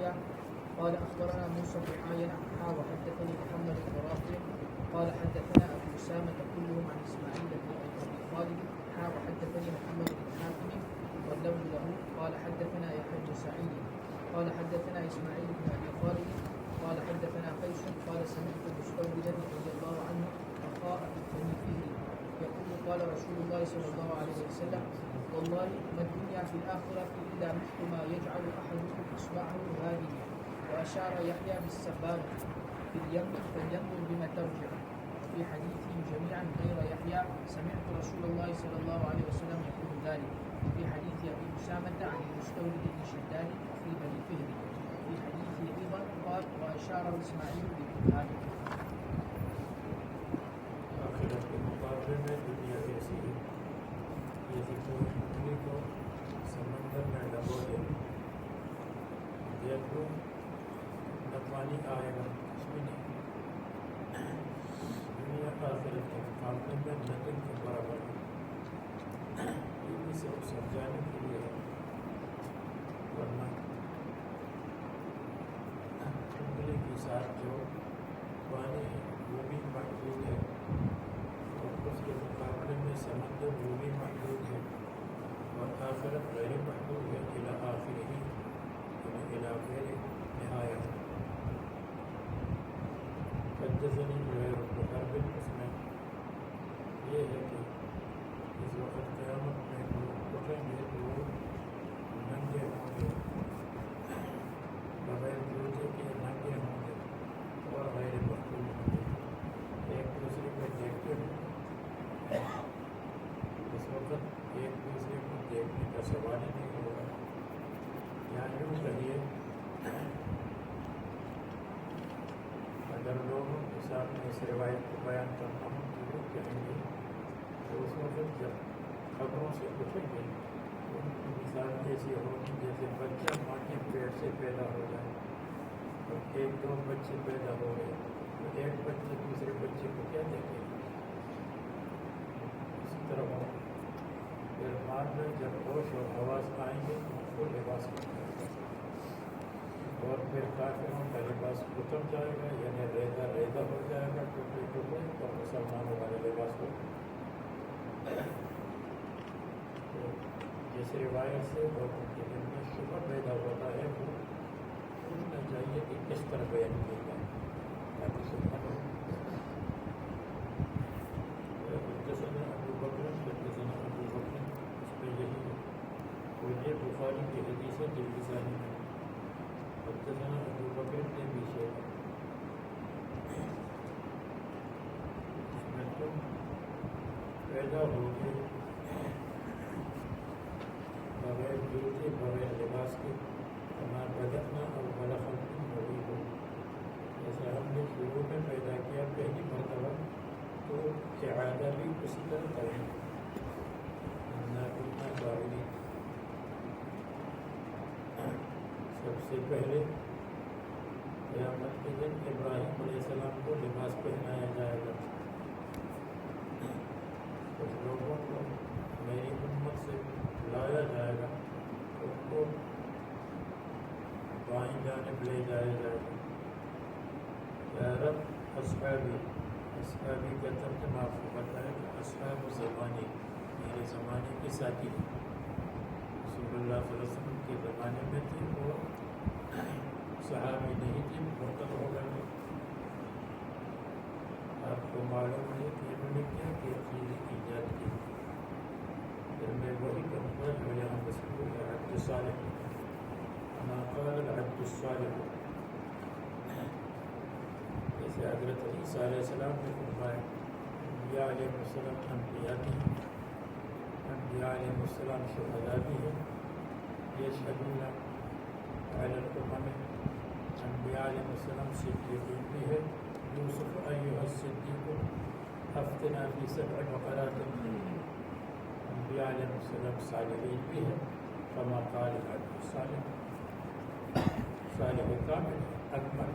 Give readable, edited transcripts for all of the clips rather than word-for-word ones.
يحيى قال أخبرنا موسى بن عاينة وحدثني محمد بن رافع قال حدثنا أبو أسامة كلهم عن إسماعيل بن أبي خالد وحدثني محمد بن حاتم واللفظ له قال حدثنا يحيى بن سعيد قال حدثنا إسماعيل بن أبي خالد قال حدثنا قيس قال سمعت مستوردا رضي الله عنه أخاء بني فهر يقول قال رسول الله صلى الله عليه وسلم والله ما الدنيا في الآخرة إلا مثل ما يجعل أحدكم إصبعه هذه وأشار يحيى بالسبابة في اليمن فلينظر بما ترجع في حديثهم جميعا غير يحيى سمعت رسول الله صلى الله عليه وسلم يقول ذلك في حديث أبي أسامة عن المستورد بن شداد في بني فهر في حديث أيضا قال وأشار إسماعيل بذلك. آخرت کے مقابلے میں دنیا کیسی ہے؟ جیسے کوئی مچھلی کو سمندر میں ڈبو دے، دیکھ لو نہ پانی آئے گا کچھ بھی نہیں. دنیا آخرت کے مقابلے میں نتن کے برابر ہے. یہ بھی سب سمجھانے کے لیے ہے، ورنہ انگلی کے ساتھ جو پانی ہے وہ بھی محدود ہے اور اس کے مقابلے میں سمندر وہ بھی محدود ہے اور آخرت غیر محدود ہے الی آخر ہی یعنی الی غیر نہایت. حدثني زهير بن حرب اس میں یہ ہے کہ اس وقت قیامت میں لوگ اٹھیں گے تو وہ ننگے ہوں گے، بغیر جوتے کے ننگے ہوں گے اور غیر مقبول ہوں گے، ایک دوسرے کو دیکھتے ہیں. اس وقت ایک دوسرے کو دیکھنے کا سوال ہی نہیں ہوگا. یا یوں کہیے اگر لوگوں کے سامنے اس روایت کو بیان کرنا ہوں تو وہ کہیں گے تو اس وقت جب خبروں سے اٹھیں گے تو ان کی مثال ایسی ہوگی جیسے بچہ ماں کے پیٹ سے پیدا ہو جائے اور ایک دو بچے پیدا ہو گئے تو ایک بچے دوسرے بچے کو کیا دیکھے گا. اسی طرح ہو پھر بعد میں جب ہوش اور حواس آئیں گے تو ان کو لباس مل جائے گا اور پھر کافروں کا لباس اتر جائے گا یعنی ریزہ ہو جائے گا ٹوٹے ٹوٹے اور مسلمانوں والے لباس ہو. تو جس روایت سے لوگوں کے دل میں شبہ پیدا ہوتا ہے وہ سوچنا چاہیے کہ کس طرح بیان کیا جائے تاکہ سننا ہو. حدثنا ابو بکر اس پہ یہی ہے اور یہ بخاری کی حدیث ہے دل لسانی میں. حدثنا ابو بکر نے بھی شیخ اس میں تم پیدا ہوگے بغیر جوتے بغیر لباس کے ہمارا بدلنا اور بڑا خلق ہوئی ہو. جیسے ہم نے شروع میں پیدا کیا پہلی مرتبہ تو اعادہ بھی اسی طرح کریں نہ اتنا باوری. سب سے پہلے قیامت کے دن ابراہیم علیہ السلام کو لباس پہنایا جائے گا. کچھ لوگوں کو میری امت سے لایا جائے گا ان کو بائیں جانب لے جایا جائے گا. یا رب اصحابی کا ترجمہ آپ کو پتہ ہے کہ اصحاب زمانی میرے زمانے کے ساتھی رسول اللہ صلی اللہ علیہ وسلم کے زمانے میں تھے وہ صحابی نہیں تھے مرتد ہو گئے. آپ کو معلوم ہے کہ انہوں نے کیا کیا چیزیں ایجاد کی. پھر میں وہی کہوں گا جو یہاں مشہور ہے عبد الصالح اما قال العبد الصالح. جیسے حضرت عیسیٰ علیہ السلام نے فرمایا انبیاء علیہ السلام انبیاء بھی ہیں، انبیاء علیہ السلام شہداء بھی ہیں. یشہدون علی الامم انبیاء علیہ السلام صدیقین بھی ہے. یوسف ایھا الصدیق افتنا فی 7 بقرات انبیاء علیہ السلام صالحین بھی ہے. کما قال العبد الصالح صالح کامل اکمل.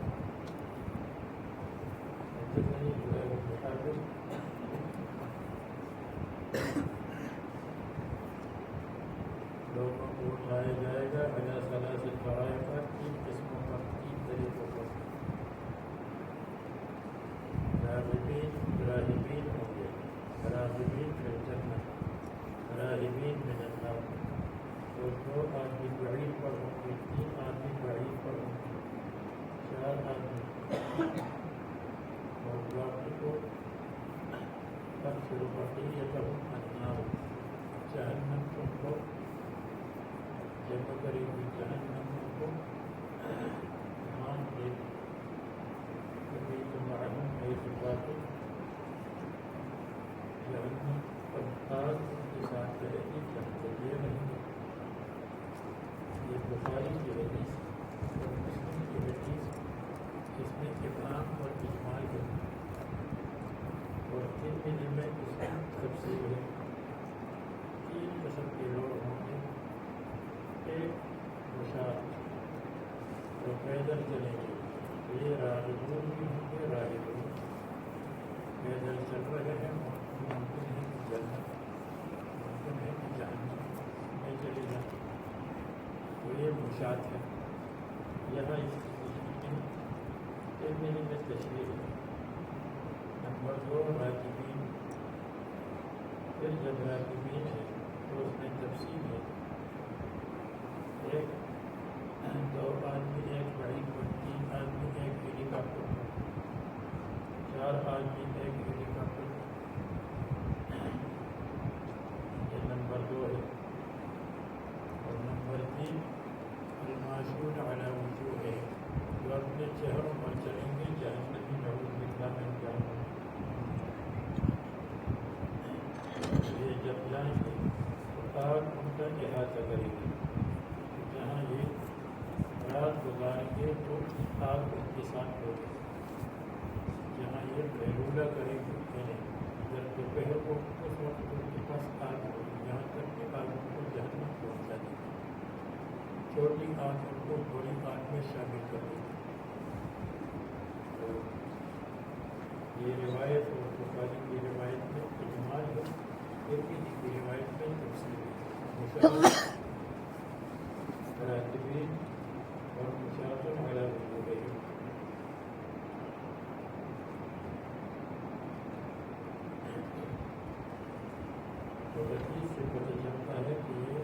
لوگوں کو اٹھایا جائے گا علی ثلاث طرائق 3 قسموں 3 آدمی بعید پر ہوں، 4 آدمی اور واقع کو تبصر بقیتہم النار، جہنم تم کو جمع کرے گی، جہنم تم کو مان دے گی، کبھی تمہارم حیث باقی، جہنم پتاز ان کے ساتھ کرے گی جہاں تک یہ نہیں ہے۔ یہ بخاری کی حدیث اور مسلم کی حدیث، اس میں ابہام اور اجمال ہے، اور ترمذی میں اس کی تفصیل ہے۔ 3 قسم کے لوگ ہوں گے، ایک مشاۃ جو پیدل چلیں گے، یہ راہبون بھی ہوں گے، راہبون پیدل چل رہے ہیں، ممکن ہے کہ جنت، ممکن ہے کہ جہنم میں چلے جائیں، تو یہ مشاۃ ہے۔ یہاں اس ترمذی میں تشریح ہے۔ نمبر 2 راکبین، پھر جب راکبین ہے تو اس میں تفصیل ہے، 2 آدمی ایک بعید پر، 3 آدمی ایک ہیلی کاپٹر پر، 4 آدمی ایک ہیلی کاپٹر پر، یہ نمبر 2 ہے۔ اور نمبر 3 الماشون علی وجوہہم، جو اپنے چہروں پر چلیں گے، جہنمی نعوذ باللہ من جہنم، یہ جب جائیں گے تو آگ ان کا احاطہ کرے گی، جہاں یہ رات گزاریں گے تو آگ ان کے ساتھ ہوگی، جہاں یہ قیلولہ کریں گے، یعنی جب دوپہر کو اس وقت ان کے پاس آگ ہوگی، یہاں تک کہ آگ ان کو جہنم پہنچا دے گی، چھوٹی آگ ان کو بڑی آگ میں شامل کر دے گی۔ تو یہ روایت اور بخاری کی روایت میں اجمال ہے، ترمذی کی روایت میں تفصیل ہے۔ راکبین اور مشاۃ علی وجوہہم، تو حدیث سے پتہ چلتا ہے کہ یہ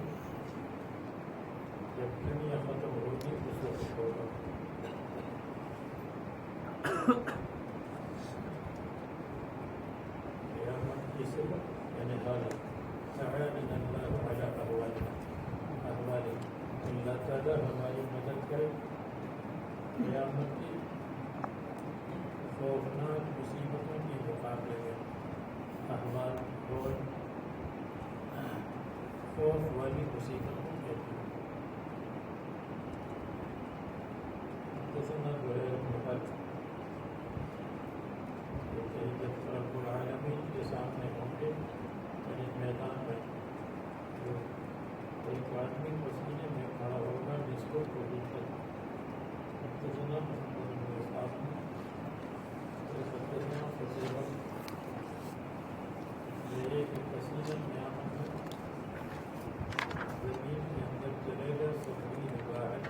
جب دنیا ختم ہوگی اس وقت ہوگا۔ قیامت کی صبح یعنی حالت، اعاننا اللہ علی احوالنا، اللہ تعالیٰ ہماری مدد کرے قیامت کی خوفناک مصیبتوں کے مقابلے میں۔ احوال اور خوف والی مصیبتوں کہتے ہیں۔ حدثنا زہیر بن حرب، کہتے ہیں جب رب العالمین کے سامنے ہوں گے، یعنی میدان میں، تو ایک آدمی پسینے میں کھڑا ہوگا جس کو کوئی تک حدثنا محمد بن اسحاق نے حدثنا قتیبہ، یہ ہے کہ پسینہ قیامت میں زمین کے اندر چلے گا 70 باعث،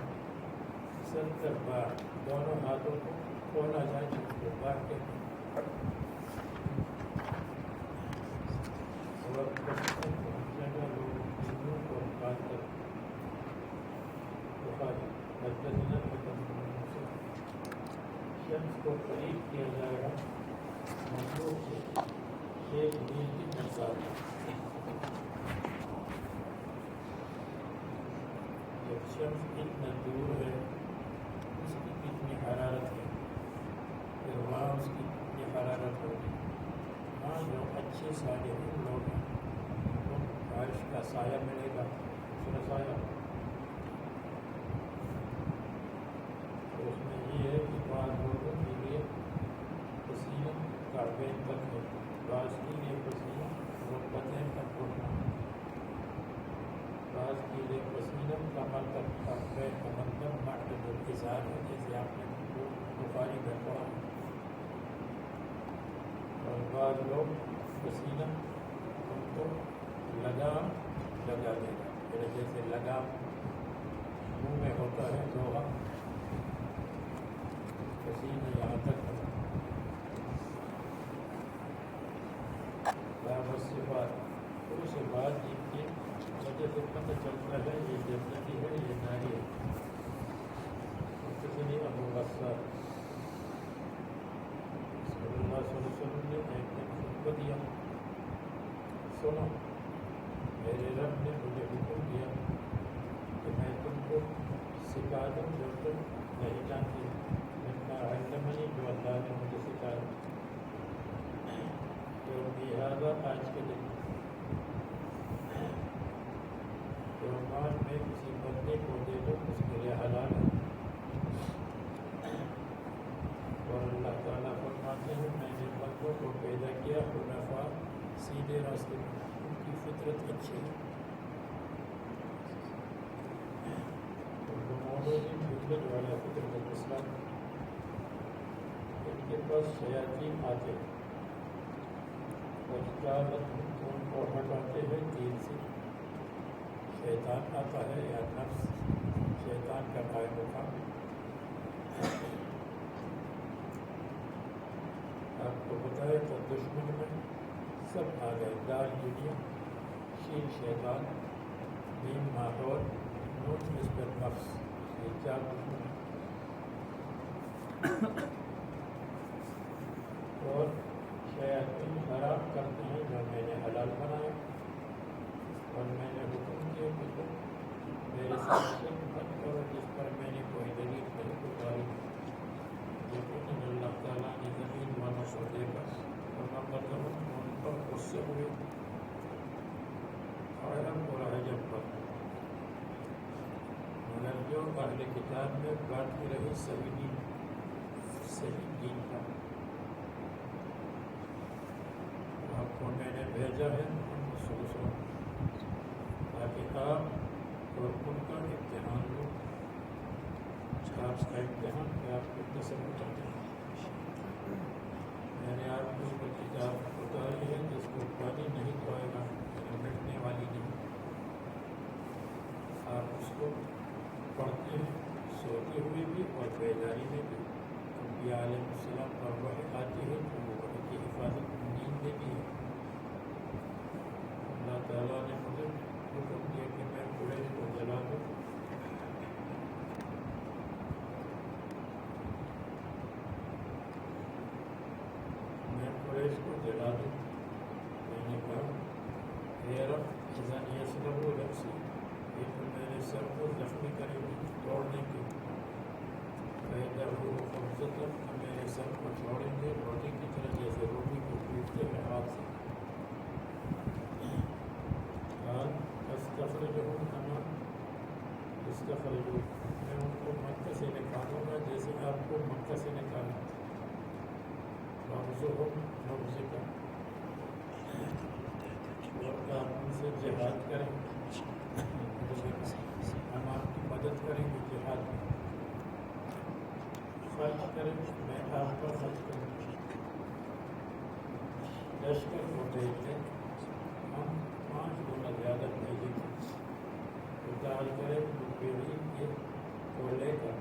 70 باع، دونوں ہاتھوں کو کھولا جائے جس کو باع کہتے ہیں، اور پسینہ پہنچے گا لوگوں کی منہ اور بات کر بخاری حدثنا الحكم بن موسى، شمس کو قریب کیا جائے گا مخلوق سے 1 میل کی مقدار، جب شمس اتنا دور ہے اس کی کتنی حرارت ہے، پھر وہاں اس کی کتنی حرارت ہوگی۔ ہاں جو اچھے صالحین لوگ ہیں ان کو عرش کا سایہ ملے گا، دوسرا سایہ، تو اس میں یہ ہے کہ بعض لوگوں کے لیے پسینہ کعبین تک ہے، بعض کے لیے پسینہ رکبتین تک ہونا، بعض کے لیے پسینہ کمر تک، کعبین کا مطلب معتد الازار ہے، جیسے آپ نے بخاری میں پڑھا، اور بعض لوگ پسینہ ان کو لگام لگا دے گا، جیسے لگام منہ میں ہوتا ہے لوہا، پسینہ یہاں تک ہے۔ صفات، تو اس بات کی وجہ سے پتہ چلتا ہے یہ جنتی ہے، یہ ناری ہے۔ آدم جو تم نہیں جانتے مما علمنی جو اللہ نے مجھے سکھایا تو لہٰذا آج کے دن جو مال میں کسی بندے کو دے دو اس کے لیے حلال ہے اور اللہ تعالیٰ فرماتے ہیں میں نے بندوں کو پیدا کیا حنفاء سیدھے راستے میں ان کی فطرت اچھی ہے فطرت والا فطرت الاسلام ان کے پاس شیاطین آتے ان کو ہٹاتے ہیں دین سے شیطان آتا ہے یا نفس شیطان کا قائم مقام آپ کو بتائے تو دشمن میں سب آ گئے دار دنیا شیر شیطان دین ماحول نوٹ مسٹر نفس یہ چار دشمن اور شیاطین حرام کرتے ہیں جو میں نے حلال بنایا اور میں نے حکم کیا کہ تم میرے ساتھ شرک مت کرو جس پر میں نے کوئی دلیل نہیں اتاری لیکن اللہ تعالیٰ نے زمین والوں کو دیکھا اور مطلب ان پر غصے ہوئے عرب اور عجم پر مگر جو اہل کتاب میں باقی رہی صحیح دین پر آپ کو میں نے بھیجا ہے محمد صلی اللہ علیہ وسلم تاکہ آپ اور ان کا امتحان لو آپ کا امتحان کہ آپ کو تصور کرتے ہیں میں نے آپ کو وہ کتاب اتاری ہے جس کو پانی نہیں دھوئے گا مٹنے والی نہیں آپ اس کو پڑھتے ہیں سوتے ہوئے بھی اور بیداری میں بھی انبیاء علیہ السلام پر وحی آتی ہے تو وہ وحی کی حفاظت نیند دیتی ہے اللہ تعالیٰ نے مجھے حکم دیا کہ میں قریش کو جلا دوں میں نے کہا اے رب اذن یسلب رأسی یہ تو میرے سر کو زخمی کرے گی توڑنے کی فإذا هو خبزة میرے سر کو چھوڑیں گے روٹی کی طرح جیسے روٹی کو پیٹتے ہیں ہاتھ سے استخرجوا میں ان کو مکہ سے نکالوں گا جیسے آپ کو مکہ سے نکالا کا اور آپ ان سے جہاد کریں ہم آپ کی مدد کریں گے جہاد میں خرچ کریں میں آپ کا خرچ کروں لشکر کو بھیج دیں ہم 5 گنا زیادہ بھیجیں گے اتار کریں پیڑھی کے کو لے کر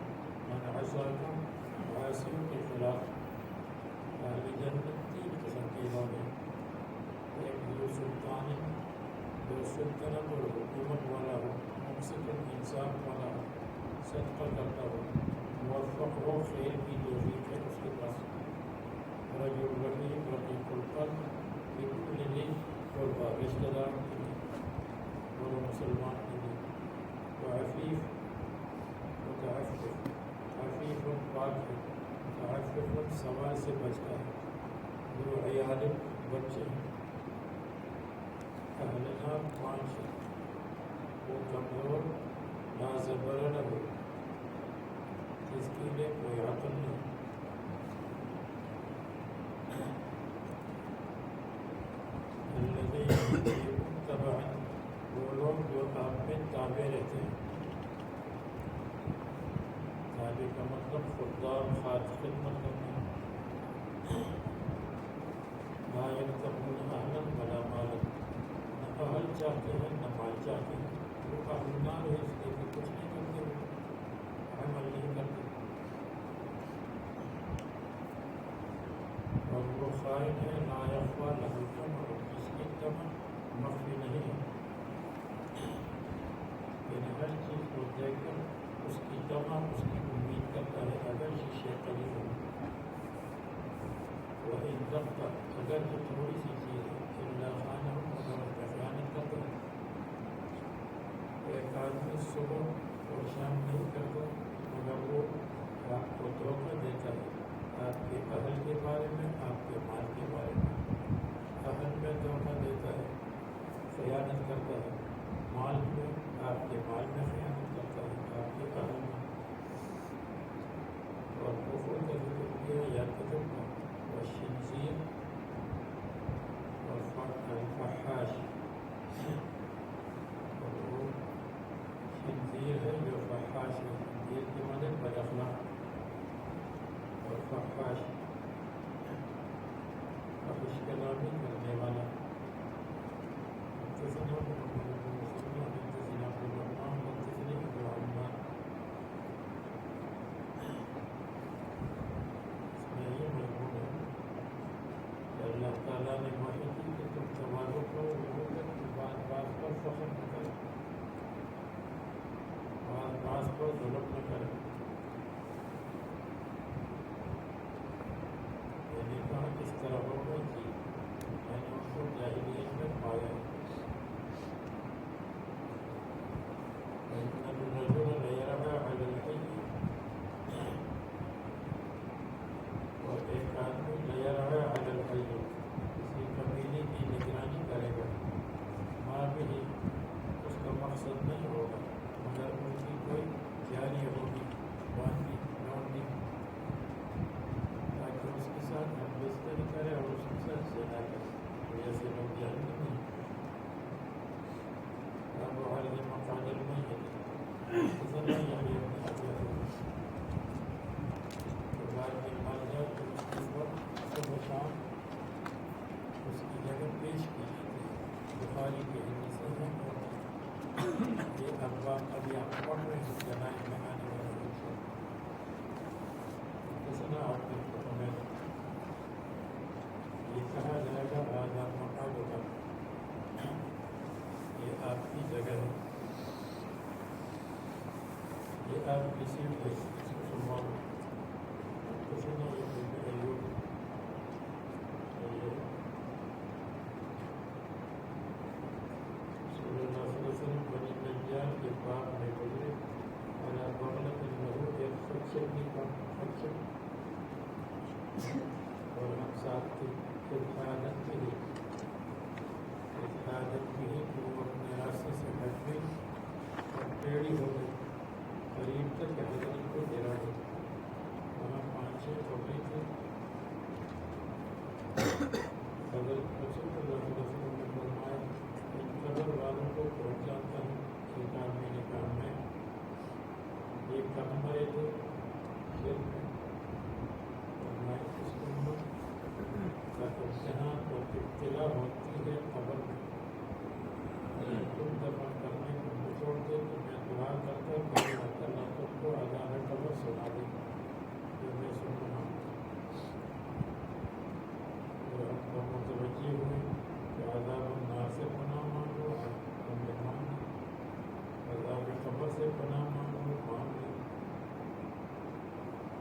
من عصاکم عاصیوں کے خلاف اہل جنت 3 قسم کے لوگ ہیں ایک جو سلطان جو سلطنت اور حکومت والا ہو مقصد انصاف والا ہو صدقہ کرتا ہو موفق ہو خیر کی توفیق ہے اس کے پاس رجل رحیم رقیق القلب بكل ذی قربى رشتہ دار کے لیے اور مسلمان کے لیے وعفیف متعفف عفیف پاک ہے متعفف سوال سے بچتا ہے جو عیال بچے ہیں اہلنا 5 ہے وہ کمزور نازبر نہ ہو جس کے لیے کوئی عقل نہیں الذین تبعا وہ لوگ جو آپ میں تابع رہتے ہیں تابع کا مطلب خوددار خدمت کرنا لا یرتقون اہلا ولا مالا نہ اہل چاہتے ہیں نہ مال چاہتے ہیں وہ اہل نار ہے اس لیے کہ کچھ نہیں کرتے وہ عمل نہیں کرتے اور وہ خائن ہے لا یخفی لہ الجمع جس کی جمع مخفی نہیں ہے یعنی ہر چیز کو دیکھ کر اس کی تمام اس کی امید کرتا ہے اگر شیشے قریب ہو وہ ان رفتہ اگر جو تھوڑی سی چیز ہے اللہ خانہ مگر اس کا خیانت کرتا ہے ایک آدمی صبح اور شام نہیں کرتا اگر وہ آپ کو دھوکہ دیتا ہے آپ کے اہل کے بارے میں، آپ کے مال کے بارے میں، اہل میں دھوکہ دیتا ہے، خیانت کرتا ہے، مال میں آپ کے مال میں خیانت کرتا ہے، آپ کے اہل میں، اور کفر کا ذکر کیا یا کذب کا، والشنزیر اور الفحاش، اور وہ خنزیر ہے جو فحاش ہے، خنزیر کی معنی بد اخلاق، اور فحاش فحش کلامی کرنے والا۔ حدثنا محمد بن مسلم حدثنا عبد الرحمن حدثني ابو عمار، اس میں یہ مضمون ہے کہ اللہ تعالیٰ نے وحی کی کہ تم تواضع کرو، لوگوں کے بعض پر فخر نہ کرو، بعض پر ظلم نہ کرے، یعنی کہا اس طرح ہوگا کہ میں نے ان کو جاہلیت میں پایا ہے۔ الرجل لیربع علی الحی، اور ایک آدمی لیربع علی الحی کسی قبیلے کی نگرانی کرے گا، ماں بھی اس کا مقصد نہیں ہوگا مگر ان کی کوئی جاری ہوگی، باندھی لونڈی، تاکہ اس کے ساتھ ہم بستری کرے اور اس کے ساتھ زنا کرے، تو ایسے لوگ جہنم میں ہیں۔ اب علیہ مقعد المیت حدثنا یحیی بن ابی عیوب، تو بعد میں مر جائے تو اس کے وقت صبح شام اس کی جگہ پیش کی جاتی ہے۔ بخاری کی حدیث ہے اور یہ ابواب ابھی آپ پڑھ رہے ہیں جنائز میں آنے والے حدیث۔ حدثنا عبد الحمید، یہ کہا جائے گا هذا مقعدک، یہ آپ کی جگہ ہے، یہ آپ کی سیٹ ہے، اس کو سنبھالو۔ حدثنا یحیی بن ایوب، یہ رسول اللہ صلی اللہ علیہ وسلم بنی نجار کے پاس میں گزرے، علی بغلۃ لہ، ایک خچر کی خچر، اور ہم ساتھ تھے، پھر عادت کی ہی کہ وہ اپنے راستے سے ہٹ گئی اور ٹیڑھی ہو گئی، قریب تک کہ حضرت کو گرا دی، وہاں 5-6 کپڑے تھے۔ حضرت رسول اللہ صلی اللہ علیہ وسلم نے فرمایا ان قبر والوں کو کون جانتا ہے؟ ایک آدمی نے کہا میں، یہ کہاں مرے تھے؟ شرک میں، فرمایا اس امت کا امتحان اور ابتلا ہوتی ہے قبر میں، اگر تم دفن کرنے کو نہ چھوڑ دے تو میں دعا کرتا ہوں کہ اللہ تعالیٰ تم کو عذاب قبر سنا دے جو میں سن رہا ہوں۔ اور ہم کو متوجہ ہوئے کہ عذاب النار سے پناہ مانگو، ہم نے مانگی، عذاب قبر سے پناہ مانگو، مانگی،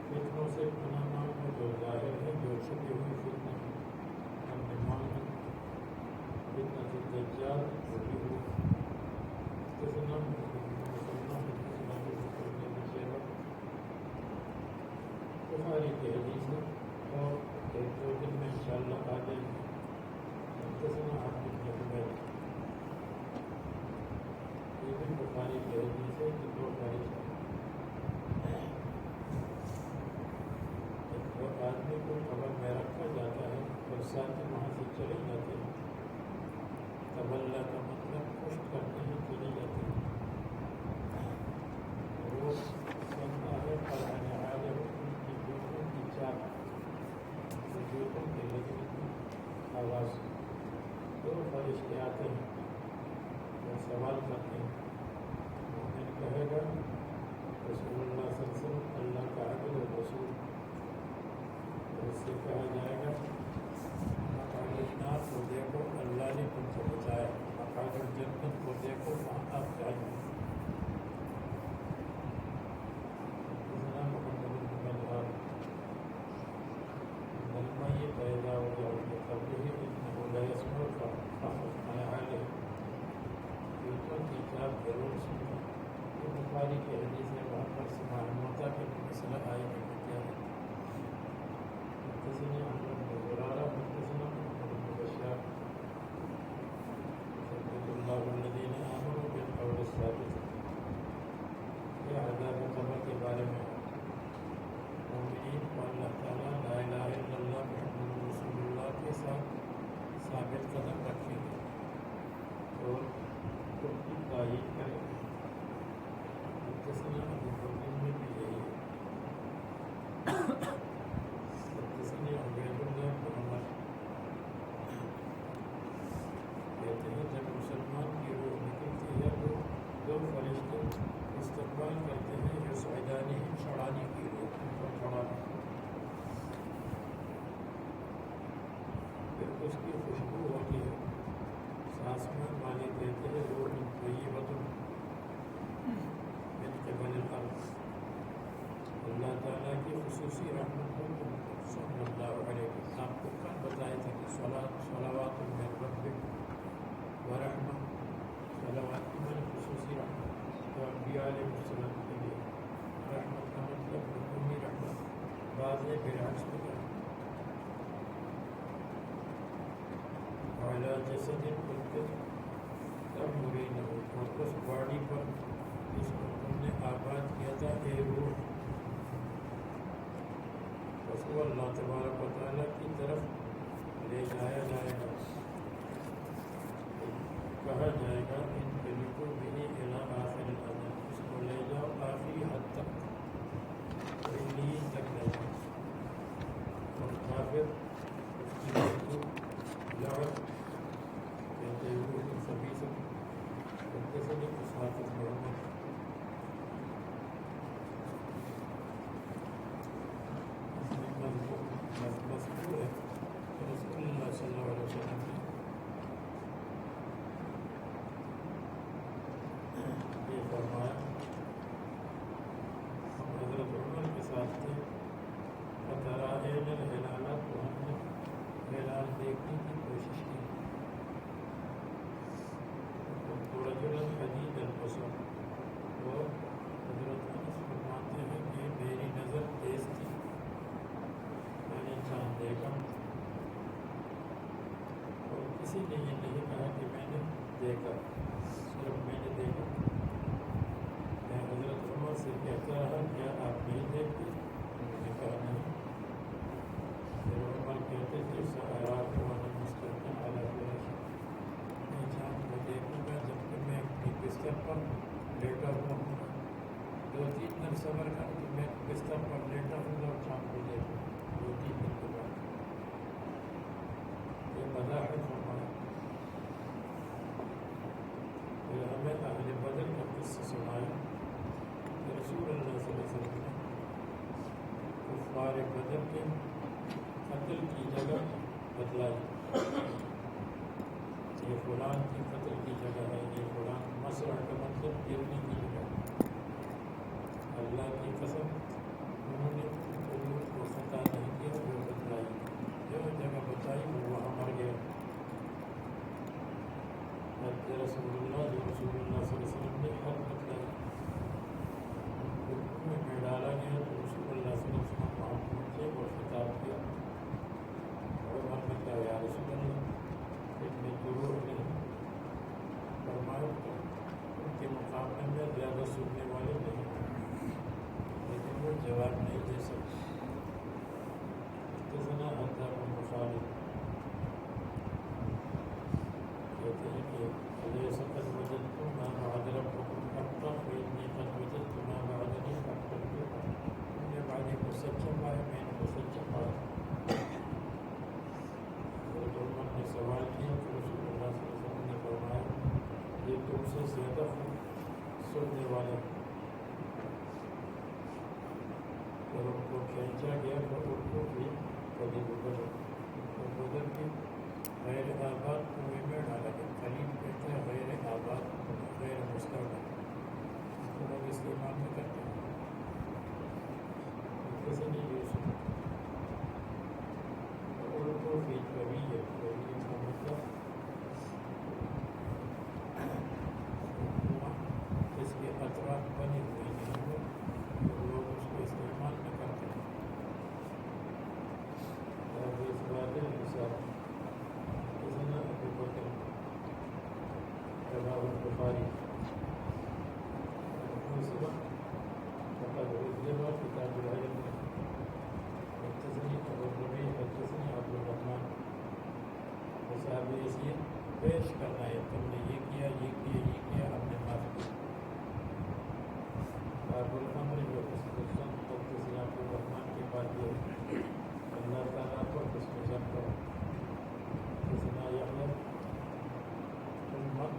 فتنوں سے پناہ مانگو جو ظاہر ہے جو چھپی ہوئی فتنے ہیں، ہم نے مانگی، فتنۃ الدجال جو بھی ہو۔ حدثنا مسلمان حدثنا ابو بکر بن ابی شیبہ، بخاری کی حدیث ہے اور 1-2 دن میں انشاءاللہ آ جائے گی۔ حدثنا عبد بن حمید، یہ بھی بخاری کی حدیث ہے کہ 2 تاریخ اور آدمی کو قبر میں رکھا جاتا ہے اور ساتھ وہاں سے چلے جاتے ہیں، تبلا کا مطلب پشت کرتے ہیں، چلے جاتے ہیں، وہ سنتا ہے قرآن عالم ان کی جوتوں کی چاپ، جوتوں کے لگنے کی آواز، تو فرشتے آتے ہیں اور سوال کرتے ہیں، مومن کہے گا رسول اللہ صلی اللہ علیہ وسلم اللہ کا عبد و رسول، اس سے کہا جائے گا مقعد النار کو دیکھو اللہ نے تم کو بچایا، مقعد الجنت کو دیکھو وہاں آپ جائیں۔ حدثنا محمد بن بلال، المیت اذا وضع في قبره انه لا يسمع فخر عن حاله، جوتوں کی چاپ ضرور سنو، یہ بخاری کی حدیث ہے، وہاں پر سماع ہوتا تاکہ مسئلہ آئے کہ کیا ہے. حدثني عمرو بن زرارة حدثنا محمد بن بشار ثبت الله الذين آمنوا بالقول الثابت. یہ عذاب قبر کے بارے میں مومنین کو اللہ تعالیٰ لا الہ الا اللہ محمد رسول اللہ کے ساتھ ثابت قدم رکھیں گے اور ان کی تائید کریں گے. حدثنا ابو بکر میں بھی یہی ہے. حدثني عبید اللہ بن عمر کہتے ہیں جب مسلمان کی روح نکلتی ہے تو دو فرشتے استقبال کرتے ہیں یصعدانی چڑھانے کی روح پر چڑھانے. پھر اس کی خوشبو ہوتی ہے. سانس میں مالی کہتے ہیں روح طیبۃ من قبل الارض. اللہ تعالیٰ کی خصوصی رحمت کو صلی اللہ علیہ وسلم آپ کو کل بتایا تھا کہ صلوات من ربک ورحمہ صلوات کی میں خصوصی رحمت تو انبیاء علیہ السلام کے لیے رحمت کا مطلب عمومی رحمت بعض برعکس ہوتا ہے. وعلی جسد کنت تأمرینہ اور اس باڈی پر جس کو تم نے آباد کیا تھا اے روح اس کو اللہ تبارک و تعالیٰ کی طرف لے جایا جائے گا. کہا جائے گا ان طریقوں بھی الی آخر الامر اس کو لے جاؤ آخری حد تک علین تک لے جاؤ. اور کافر اس کی لعنت کہتے ہوئے سبھی سے حدثني اسحاق بن محمد مذکور ہے رسول اللہ صلی اللہ علیہ وسلم نے یہ فرمایا. ہم حضرت عمر کے ساتھ تھے فترائینا الہلال تو ہم نے ہلال دیکھنے کی کوشش کی. رجلا شدید البصر وہ حضرت انس فرماتے ہیں کہ میری نظر تیز تھی. میں نے چاند دیکھا اور کسی نے یہ نہیں کہا کہ میں نے دیکھا, صرف میں نے دیکھا. میں حضرت عمر سے کہتا رہا کیا آپ نہیں دیکھتے؟ انہوں نے کہا نہیں. پھر عمر کہتے تھے سأراک وانا مستلقٍ علی فراشی میں چاند کو دیکھوں گا جبکہ میں اپنی بستر پر لیٹا ہوا ہوں گا. 2-3 دن صبر کر کہ میں بستر پر لیٹا ہوں گا اور چاند کو دیکھوں 2-3 دن کے بعد. یہ مزاحمت فرمایا. پھر ہمیں اہل بدر کا قصہ سنایا کہ رسول اللہ صلی اللہ علیہ وسلم نے کفار بدر کے قتل کی جگہ بتلائی. یہ فلان کی قتل کی جگہ ہے, یہ فلان مسرح کا مطلب گرنے کی جگہ. اللہ کی قسم انہوں نے حضور کو خطا نہیں کیا جو بتلائی, جو جگہ بتائی وہ وہاں مر گیا. رسول اللہ جو رسول اللہ صلی اللہ علیہ وسلم نے حق بتلائی میں ڈالا گیا تو رسول اللہ صلی اللہ علیہ وسلم وہاں پہنچے اور خطاب کیا. اور ہم نے کہا یا رسول اللہ اتنے ضرور نہیں فرمایا تو ان کے مقابلے میں زیادہ سننے والے نہیں, لیکن وہ جواب نہیں دے سکتے. حدثنا حتیٰ بن خالد کہتے ہیں کہ الیس قد وجدتم ما بعد ربکم حقا فإنی قد وجدت ما بعدنی حقا. تم نے بعد کو سچا پایا, میں نے کو سچا پایا. حضرت عمر نے سوال کیا کہ رسول اللہ صلی اللہ علیہ وسلم نے فرمایا یہ تم سے زیادہ سننے والے ہیں. جب ان کو کھینچا گیا تو ان کو بھی کبھی بدر کی غیر آباد کنویں میں ڈالا گیا. خلیل کہتے ہیں غیر آباد غیر مستقبل تو لوگ استعمال میں کرتے ہیں. کیسے نہیں یوسف ان کو بھی کبھی ہے اس کا مطلب اس کے اطراف بنے ہوئے ہیں اور لوگ اس کو ابو الامر جو خصوصاً قدس الرحمن کے بعد یہ اللہ تعالیٰ کو قسم جن کرو حدثنا یحییٰ امت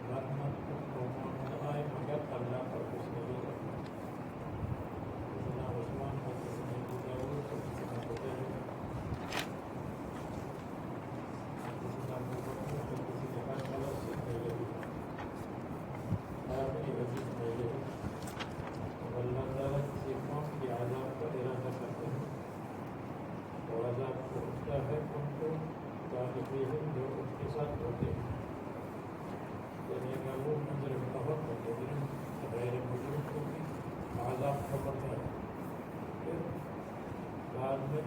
رحمت قوموں میں آئے مگر اللہ پر کچھ نہیں رکھنا حدثنا عثمان حدثنا ابو داؤد حدثنا قتیبہ حدثنا ابو بکر حدثنا حنظلہ سے غیرہ آخری حدیث میں یہ اللہ تعالیٰ کسی قوم کے عذاب کا ارادہ کرتے ہیں اور عذاب پہنچتا ہے ان کو طالبین جو ان کے ساتھ ہوتے ہیں یعنی اگر وہ مجرم بہت مجرم غیر مجرم کو بھی عذاب پکڑتا ہے پھر بعد میں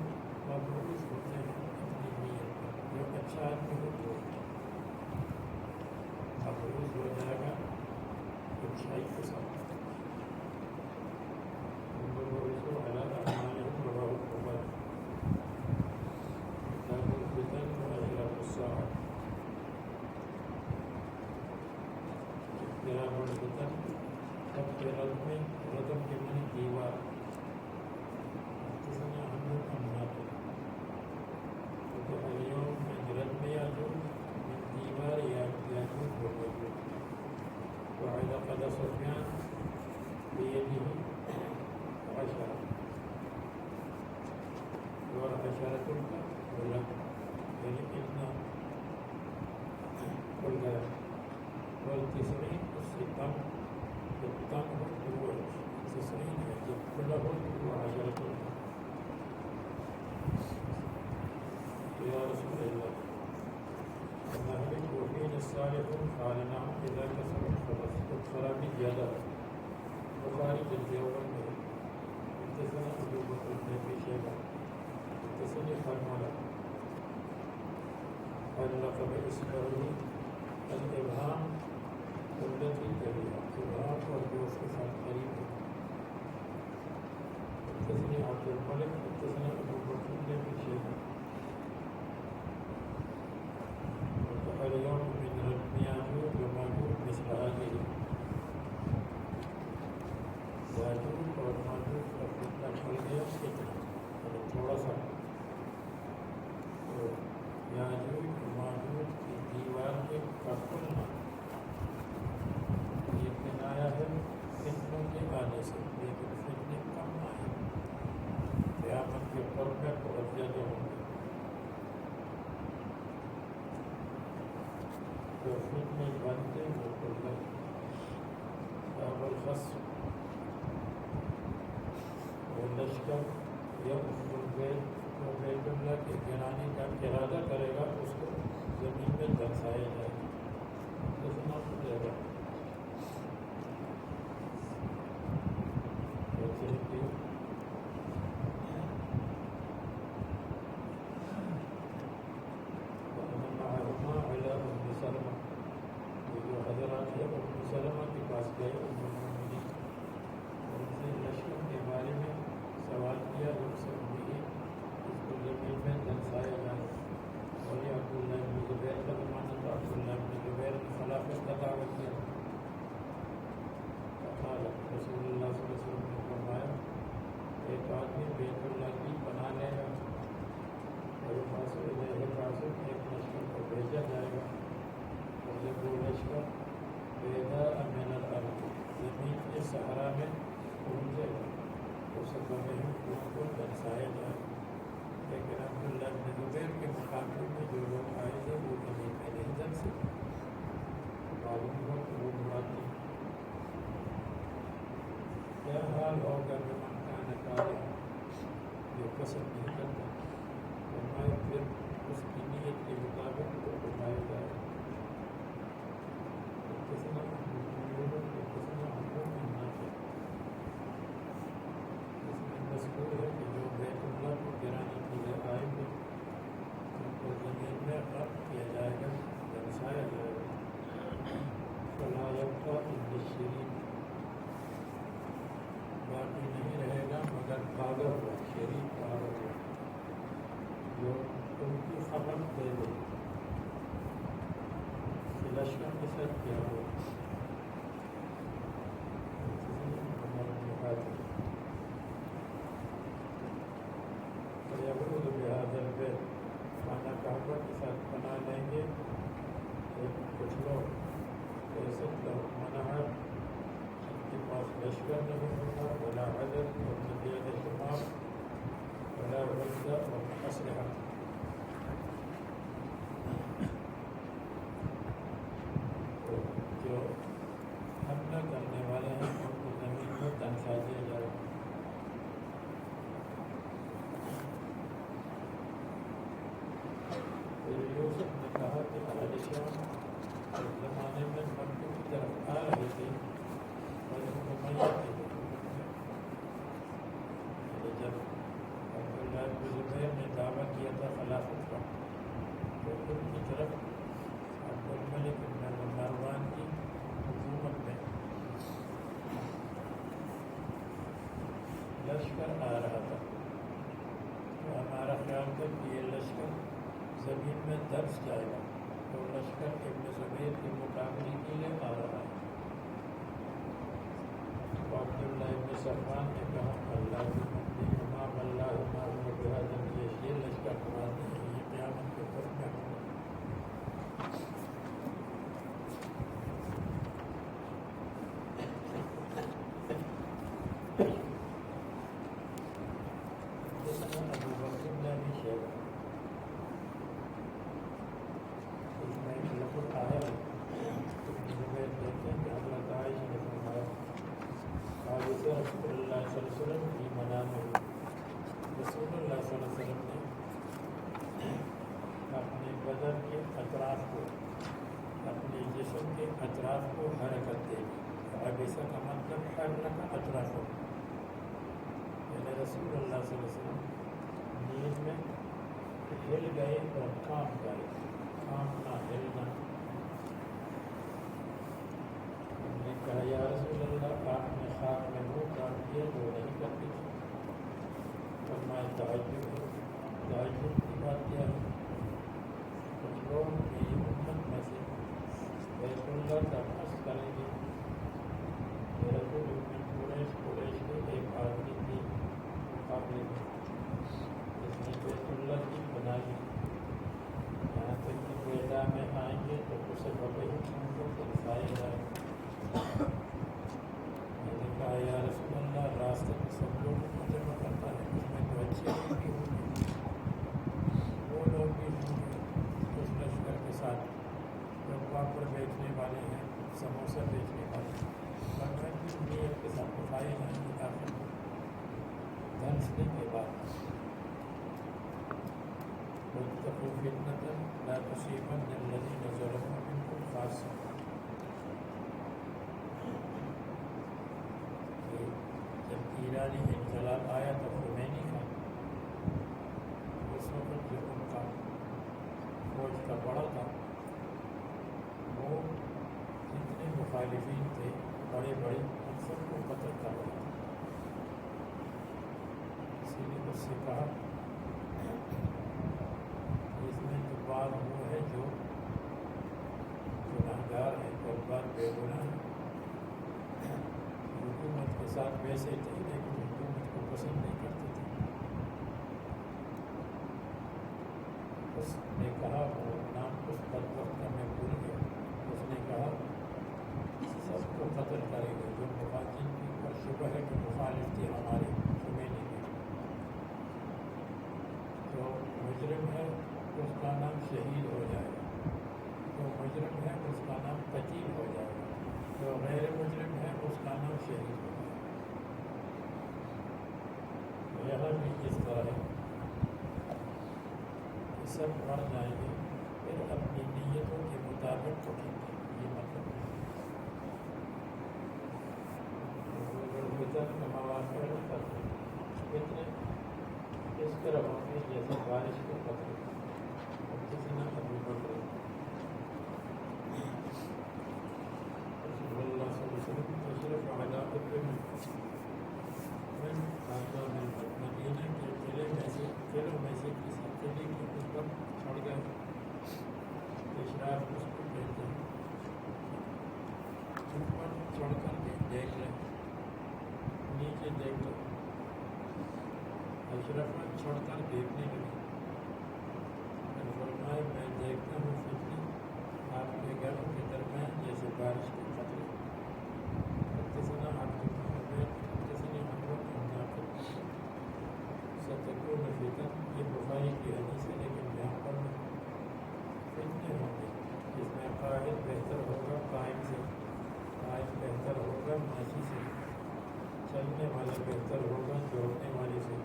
مبعوث ہوتے ہیں اپنی نیت پر جو اچھا آدمی ہو تو مبعوث ہو جائے گا اچھائی کے ساتھ رقم کے منی دیوار رد میں دیوار یا وعلى قد سفيان بيده عشرة وعشرة ولا يعني إن كل والتسعين الستم التم هو 90 كله هو 10 يا رسول الله نهلك وفينا الصالحون قال نعم إذا كسرت خرابی زیادہ بخاری جلد اول میں حدثنا ابو بکر بن شیبہ حدثني فرمانا علق بإصبعه الإبهام التي تليها إبهام اور جو اس کے ساتھ قریب ہے حدثني عبد الملك حدثنا ابو بکر بن شیبہ اليوم من ياجوج وماجوج مثل هذه یاجوج اور ماجوج کا فتنہ چل گیا کتنا تھوڑا سا تو یاجوج اور ماجوج کی دیوار کے کھلنا یہ کنایا ہے فتنوں کے آنے سے لیکن فتنے کم آئے قیامت کے پر میں بہت زیادہ ہوں گے فتنے بنتے وہ کل الخص وہ لشکر یا بیت اللہ کے گرانے کا ارادہ کرے گا اس کو زمین میں درسایا جائے گا اتنا پڑے گا حضرات ہے ام سلمہ کے پاس گئے ام المؤمنین اور ان سے لشکر کے بارے میں سوال کیا جب سے امید اس کو زمین میں دنسایا جائے اور یہ عبداللہ بن زبیر کا زمانہ تھا عبداللہ بن زبیر نے خلافت کا دعویٰ کیا فقال رسول اللہ صلی اللہ علیہ وسلم نے فرمایا ایک آدمی بیت اللہ کی بنا لے گا اور فاصل ایک لشکر کو بھیجا جائے گا اور جب وہ لشکر بیدا من الارض زمین کے صحرا میں پہنچے گا تو سب میں ان کو درسایا جائے لیکن عبداللہ بن زبیر کے مقابلے میں جو لوگ آئے تھے وہ زمین میں نہیں در سکے معلوم ہو کہ وہ مراد نہیں کیا حال ہوگا میں مکان کارے جو پسند نہیں کرتا فرمایا پھر اس کی نیت کے مطابق کو اٹھایا جائے مذکور ہے کہ جو بیت اللہ کو گرانے کے لیے آئیں گے ان کو زمین میں غرق کیا جائے گا درسایا جائے گا فلا یبقى الا الشریف باقی نہیں رہے گا مگر پاگل ہوا شریف پاگل ہوا جو ان کی خبر دے دے کہ لشکر کے ساتھ کیا ہوا لشکر نہیں ہوگا ولا عدد اور نہ شمار ولا عدہ اور اسلحہ. جو حملہ کرنے والے ہیں ان کو زمین میں دھنسا دیا جائے. یوسف نے کہا کہ اہل شام اس زمانے میں مکے کی طرف آ رہے تھے اور ان کو میت کے جب عبداللہ بن زبیر نے دعویٰ کیا تھا خلافت کا تو ان کی طرف عبدالملک بن مروان کی حکومت میں لشکر آ رہا تھا. تو ہمارا خیال تھا کہ یہ لشکر زمین میں دبس جائے گا اور لشکر ابن زبیر کے مقابلے کے لیے آ رہا ہے. تو عبداللہ ابن صفوان نے کہا اللہ امام اللہ امام یہ لشکر قرآن ہے یہ قیامت کے وقت میں ہوگا. ابو بکر نے بھی شیخ اس میں ایک لفظ آیا ہے ابن زبیر کہتے ہیں کہ حضرت عائشہ نے فرمایا حادث رسول اللہ صلی اللہ علیہ وسلم کی منام میں رسول اللہ صلی اللہ علیہ وسلم نے اپنے بدن کے اطراف کو اپنے جسم کے اطراف کو حرکت دے دی. حادثہ کا مطلب حرکت اطراف ہو یعنی رسول اللہ صلی اللہ علیہ وسلم نیند میں ہل گئے اور کام گئے. کامنا ہلنا. ہم نے کہا یا رسول اللہ آپ نے خواب میں وہ کام کیا جو نہیں کرتی تھی. فرمایا تہجد کی بات کیا ہے. کچھ لوگ میری امت میں سے بیت اللہ کا حج کریں گے. رسول قریش کے ایک آدمی کی مقابلے میں جس نے بیت اللہ کی بنائی. یہاں تک کہ بیدا میں آئیں گے تو اسے بڑے حکم کو دکھایا جائے. میں نے کہا یا رسول اللہ راستے میں سب لوگ کو جمع کرتا ہے اس میں تو اچھے لوگ بھی ہوں گے وہ لوگ بھی ہوں گے اس لشکر کے ساتھ جو پاپڑ بیچنے والے ہیں سموسہ بیچنے والے ہیں برتن کی نیت کے ساتھ اٹھائے جائیں گے آخر دھنسنے کے بعد. واتقوا فتنة لا تصيبن الذين ظلموا منكم خاصة. جب ایرانی انقلاب آیا تو خمینی کا اس وقت جو ان کا فوج کا بڑا تھا وہ جتنے مخالفین تھے بڑے بڑے ان سب کو قتل کر رہا تھا. اسی لیے اس سے کہا اس میں جو بعض وہ ہے جو گناہگار ہے اور بعض بے گناہ ہے. حکومت کے ساتھ ویسے تھے لیکن حکومت کو پسند نہیں کرتے تھے. اس نے کہا وہ نام اس بدبخت کا میں بھول گیا. اس نے کہا سب کو قتل کریں گے جو مخالفین کی پر شبہ ہے کہ مخالف تھے ہمارے خمینی کے. جو مجرم ہے اس کا نام شہید ہو جائے گا. جو مجرم ہے اس کا نام قتیل ہو جائے گا. جو غیر مجرم ہے اس کا نام شہید ہو جائے گا. یہاں بھی اس طرح ہے کہ سب مر جائیں گے پھر اپنی نیتوں کے مطابق اٹھیں گے. یہ مطلب کا مواقع کرتے اتنے اس طرح ہوں گے جیسے بارش کے قطرے. کسی نہ ابو بکر رسول اللہ صلی اللہ علیہ وسلم تشریف علی ابن من آقا مدینہ کے قلعوں میں سے کسی قلعے کے اوپر چڑھ گئے. اشراف اس کو کہتے ہیں. اوپر چڑھ کر کے دیکھ لیں نیچے دیکھ لیں. اشرف چھوڑ کر دیکھنے لگے. فرمایا میں دیکھتا ہوں فتنی آپ کے گھروں کے درمیان جیسے بارش کے قطرے. حدثنا عبد چلنے والا بہتر ہوگا دوڑنے والے سے.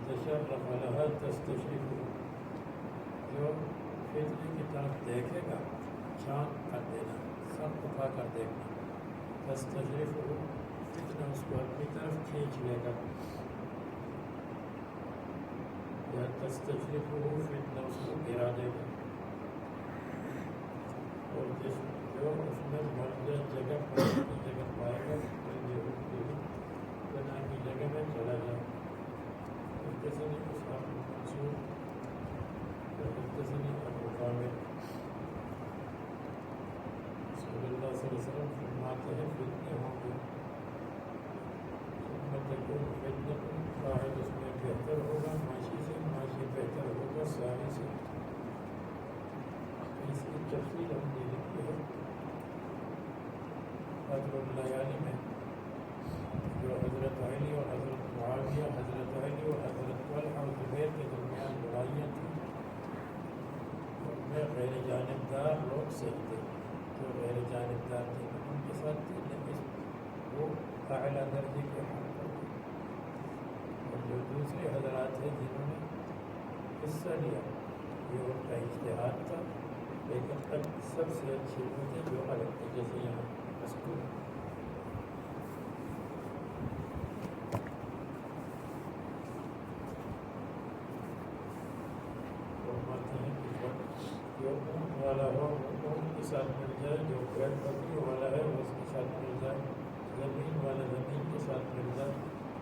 تشرف لها تستشرف، جو فتنے کی طرف دیکھے گا چاند کر دینا، سب اٹھا کر دیکھنا. تستشرف، فتنہ اس کو اپنی طرف کھینچ لے گا. یا تستشرف، فتنہ اس کو گرا دے گا. اور جس جو اس میں مرجع جگہ پائے گا بنا کی جگہ میں چلا جائے. حدثني مصعب بن منصور وحدثني ابو عامر. رسول اللہ صلی اللہ علیہ وسلم فرماتے ہیں فتنے ہوں گے، ثم تكون فتنة، واحد اس میں بہتر ہوگا معاشی سے، معاشی بہتر ہوگا ساری سے. اس کی تفصیل ہم نے لکھی ہے بدر اللیالی میں، جو حضرت علی اور حضرت معاویہ، حضرت علی اور حضرت طلحہ اور زبیر کے درمیان لڑائیاں تھیں. ان میں غیر جانبدار لوگ صحیح تھے، جو غیر جانبدار تھے ان کے ساتھ تھے، لیکن وہ اعلیٰ درجے کے حق پر تھے. اور جو دوسرے حضرات ہیں جنہوں نے حصہ لیا، یہ ان کا اجتہاد تھا، لیکن سب سے اچھے وہ تھے جو الگ تھے، جیسے یہاں مذکور ہے. جو اونٹ والا ہو وہ اونٹ کے ساتھ مل جائے، جو پیڑ بکری والا ہے وہ اس کے ساتھ مل جائے، زمین والا زمین کے ساتھ مل جائے.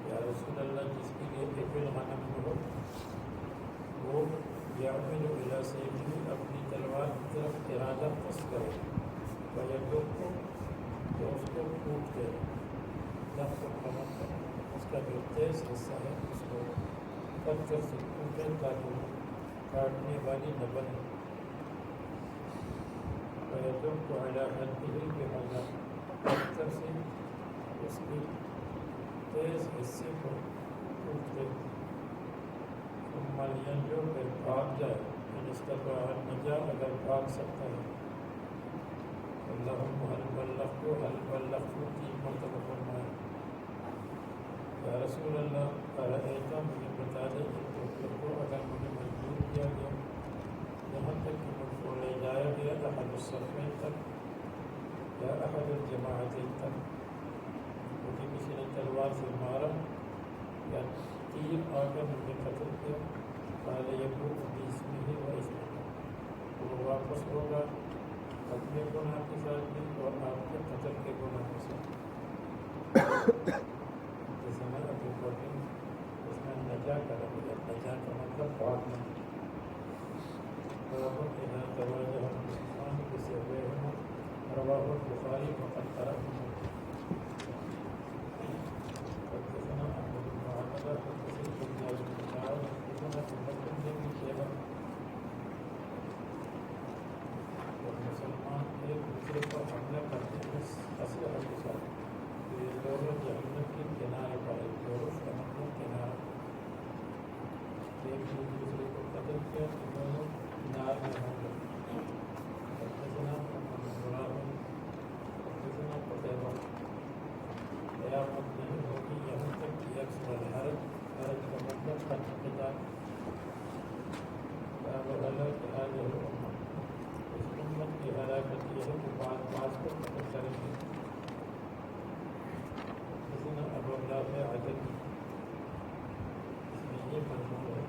یا رسول اللہ جس کے لیے ابل غنم ہو وہ یعمل الی سیفہ، اپنی تلوار کی طرف ارادہ قص کرے، فیدقہ، تو اس کو پھوٹ دے. دق قمت، اس کا جو تیز حصہ ہے اس کو پتھر سے پھوٹے تاکہ وہ کاٹنے والی نہ بنے. فیدق علی حدہ بحذا، پتھر سے اس کے تیز حصے کو پھوٹ دے. ثم لینجو، پھر بھاگ جائے، ان استطاع النجا، اگر بھاگ سکتا ہے. اللہم حل بلغت، حل بلغت 3 مرتبہ فرمایا. یا رسول اللہ ارأیتا، مجھے بتا دے کہ تو اگر مجھے مجبور کیا گیا یہاں تک کہ مجھ کو لے جایا گیا احد الصفین تک یا احد الجماعتین تک، مجھے کسی نے تلوار سے مارا یا تیر آ کر مجھے قتل کیا، قال یبوء باسمہ و اسمہ، وہ واپس ہوگا اپنے گناہ کے ساتھ بھی اور آپ کے قتل کے گناہ کے ساتھ. جیسے میں ابو بکر اس میں نجا کا لفظ ہے، نجا کا مطلب بھاگنا. اذا تواجه المسلمان بسيفيهما، رواه البخاري وقد تركه. حدثنا احمد بن عبد، حدثنا ابن سعد، حدثنا ابن بن شيبة. اور مسلمان ایک دوسرے پر حملہ کرتے ہیں اسلحہ کے ساتھ، تو یہ دونوں جہنم کے کنارے پر ہے. دونوں کا مطلب کنارہ، ایک دوسرے کو قتل کیا تو دونوں نار میں ہوں گے. حدثنا محمد بن غلام، حدثنا قتیبہ. قیامت نہیں ہوگی یہاں تک کہ یکسر الحرج، حرج کا مطلب قتال. باب ہلاک هذه الامہ، اس امت کی ہلاکت یہ ہے کہ بعض کو قتل کریں گے. حدثنا ابو رافع عدد، اس میں یہ مضمون ہے.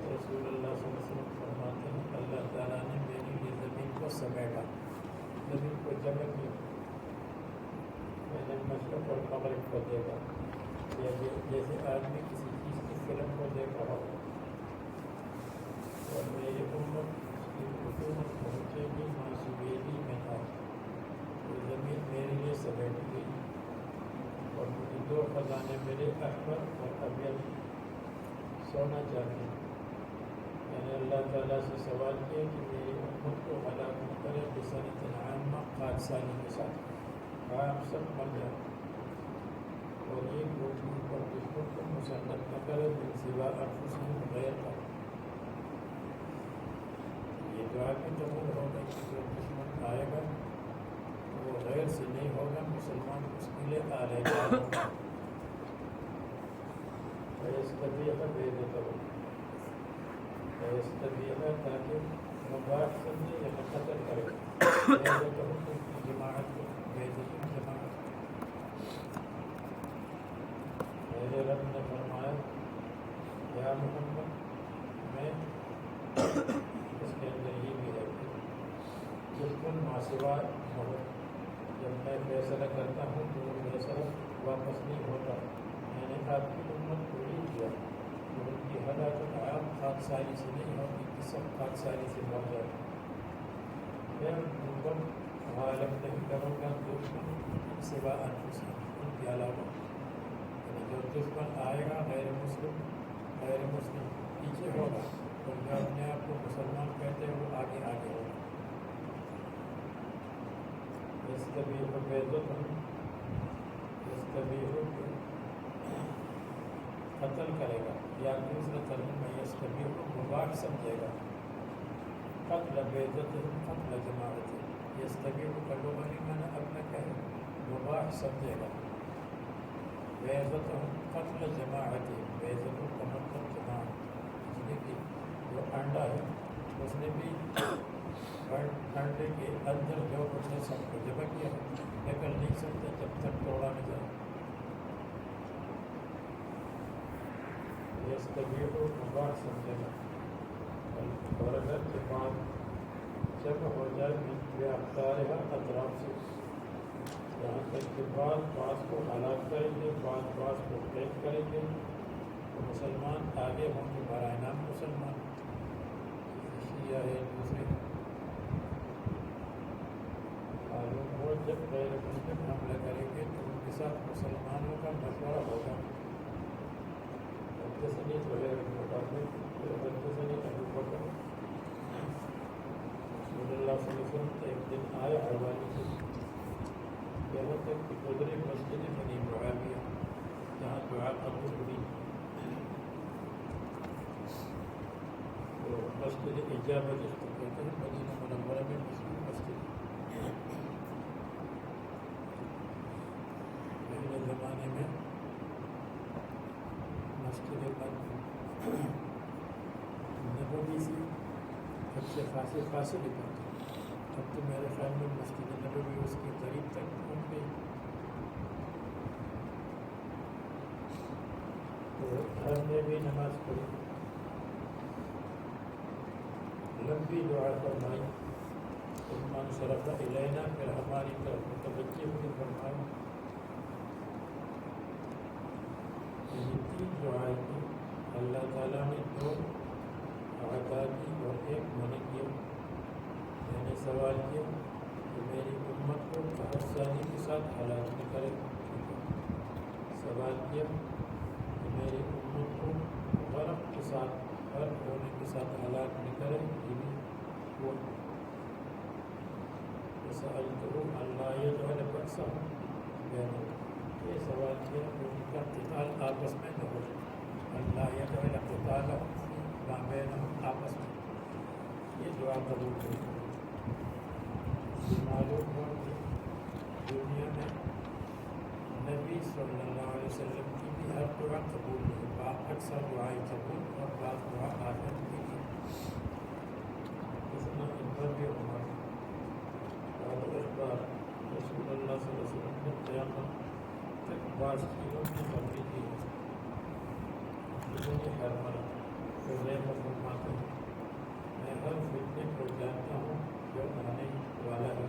رسول اللہ صلی اللہ علیہ وسلم فرماتے ہیں اللہ تعالیٰ نے میرے لیے زمین کو سمیٹا، زمین کو جمع کیا. میں نے مشرق اور مغرب کو دیکھا، جیسے آدمی کسی چیز کی فلم کو دیکھ رہا ہو. اور میری امت کی حکومت پہنچے گی معصومیتی میں تھا، تو زمین میرے لیے سمیٹ گئی. اور مجھے 2 خزانے ملے، احمر اور ابیض، سونا چاہیے. میں نے اللہ تعالیٰ سے سوال کیا کہ میری امت کو ہلاک نہ کرے بسنۃ عامہ، قادسانی کے ساتھ، عام سب مر جائے. اور یہ گروپ پر دشمن کو مسلط نہ کرے سوا انفسہم، غیر کا. یہ دعا بھی قبول ہوگا کہ جو دشمن آئے گا لے جاؤ تاکہ مباح سمجھے یا قتل کرے جماعت کو جماعت میرے رب نے فرمایا یا محمد میں اس کے اندر یہ بھی ہے کہ دشمن ماسوا محمد جب میں فیصلہ کرتا ہوں تو وہ فیصلہ واپس نہیں ہوتا میں نے آپ کی امت کو ہی کیا اور ان کی ہلاکت آپ خاکساری سے نہیں ہوتی کہ سب خاکساری سے مر جائے میں حکم غالب نہیں کروں گا دشمن سوا انفسہم ان کے علاوہ جو دشمن آئے گا غیر مسلم پیچھے ہوگا اور جو اپنے آپ کو مسلمان کہتے ہیں وہ آگے ہوگا اس کبھی قتل کرے گا یا دوسرے ترجمے میں اس کبھی مباح سمجھے گا قتل بیعزت قتل جماعت اس کبھی کا لغوی معنی اپنا کہے مباح سمجھے گا بیعزت قتل جماعت بیعزت کا مطلب جماعت اس نے کہ جو انڈا ہے اس نے بھی انڈے کے اندر جو کچھ ہے سب کو جمع کیا نکل نہیں سکتا جب تک توڑا نہ جائے اس طبیعت کو مباح سمجھے گا اور اگر کے بعد جب ہو جائے بے اختیارہ اطراف سے یہاں تک کہ بعض کو ہلاک کریں گے بعض کو قید کریں گے تو مسلمان آگے ہوں گے برائے نام مسلمان شیعہ ہے دوسرے معلوم ہو جب غیر مسلم حملہ کریں گے تو ان کے ساتھ مسلمانوں کا مشورہ ہوگا حدثني زهير بن مطهر حدثني ابو بکر رسول اللہ صلی اللہ علیہ وسلم ایک دن آئے حوالے سے یہاں تک کہ گزرے مسجد بنی معاویہ جہاں دعا قبول ہوئی تو مسجد اجابت اس کو کہتے ہیں مدینہ منورہ میں مسجد پہلے زمانے میں مسجد نبوی سے اچھے خاصے فاصلے پر تھے اب تو میرے خیال میں مسجد نبوی اس کے قریب تک پہنچ گئی تو ہم نے بھی نماز پڑھی لمبی دعا فرمائی من صرف الینا پھر ہماری طرف متوجہ ہوئی فرمائی یہ تین دعائیں کی اللہ تعالیٰ نے دو عطا کی اور ایک منع کیا میں نے سوال کیا کہ میری امت کو آسانی کے ساتھ ہلاک نہ کرے سوال کیا کہ میری امت کو غرق کے ساتھ غرق ہونے کے ساتھ ہلاک نہ کرے یہ بھی وہ سألتہ اللہ یجعل بأسهم بینہم یہ سوال کیا کہ ان کا قتال آپس میں نہ ہو اللہ یجعل قتالهم ما بینہم آپس میں یہ دعا قبول ہوئی معلوم ہو کہ دنیا میں نبی صلی اللہ علیہ وسلم کی بھی ہر دعا قبول ہوئی اکثر دعائیں قبول اور بعض دعا آخر کی اس میں انبر بھی عمر اخبار رسول اللہ صلی اللہ علیہ وسلم نے قیامت تک بعض چیزوں کی تبدیلی کی ہے ہر مرد فرماتے ہیں میں ہر فتنے کو جانتا ہوں جو آنے والا ہے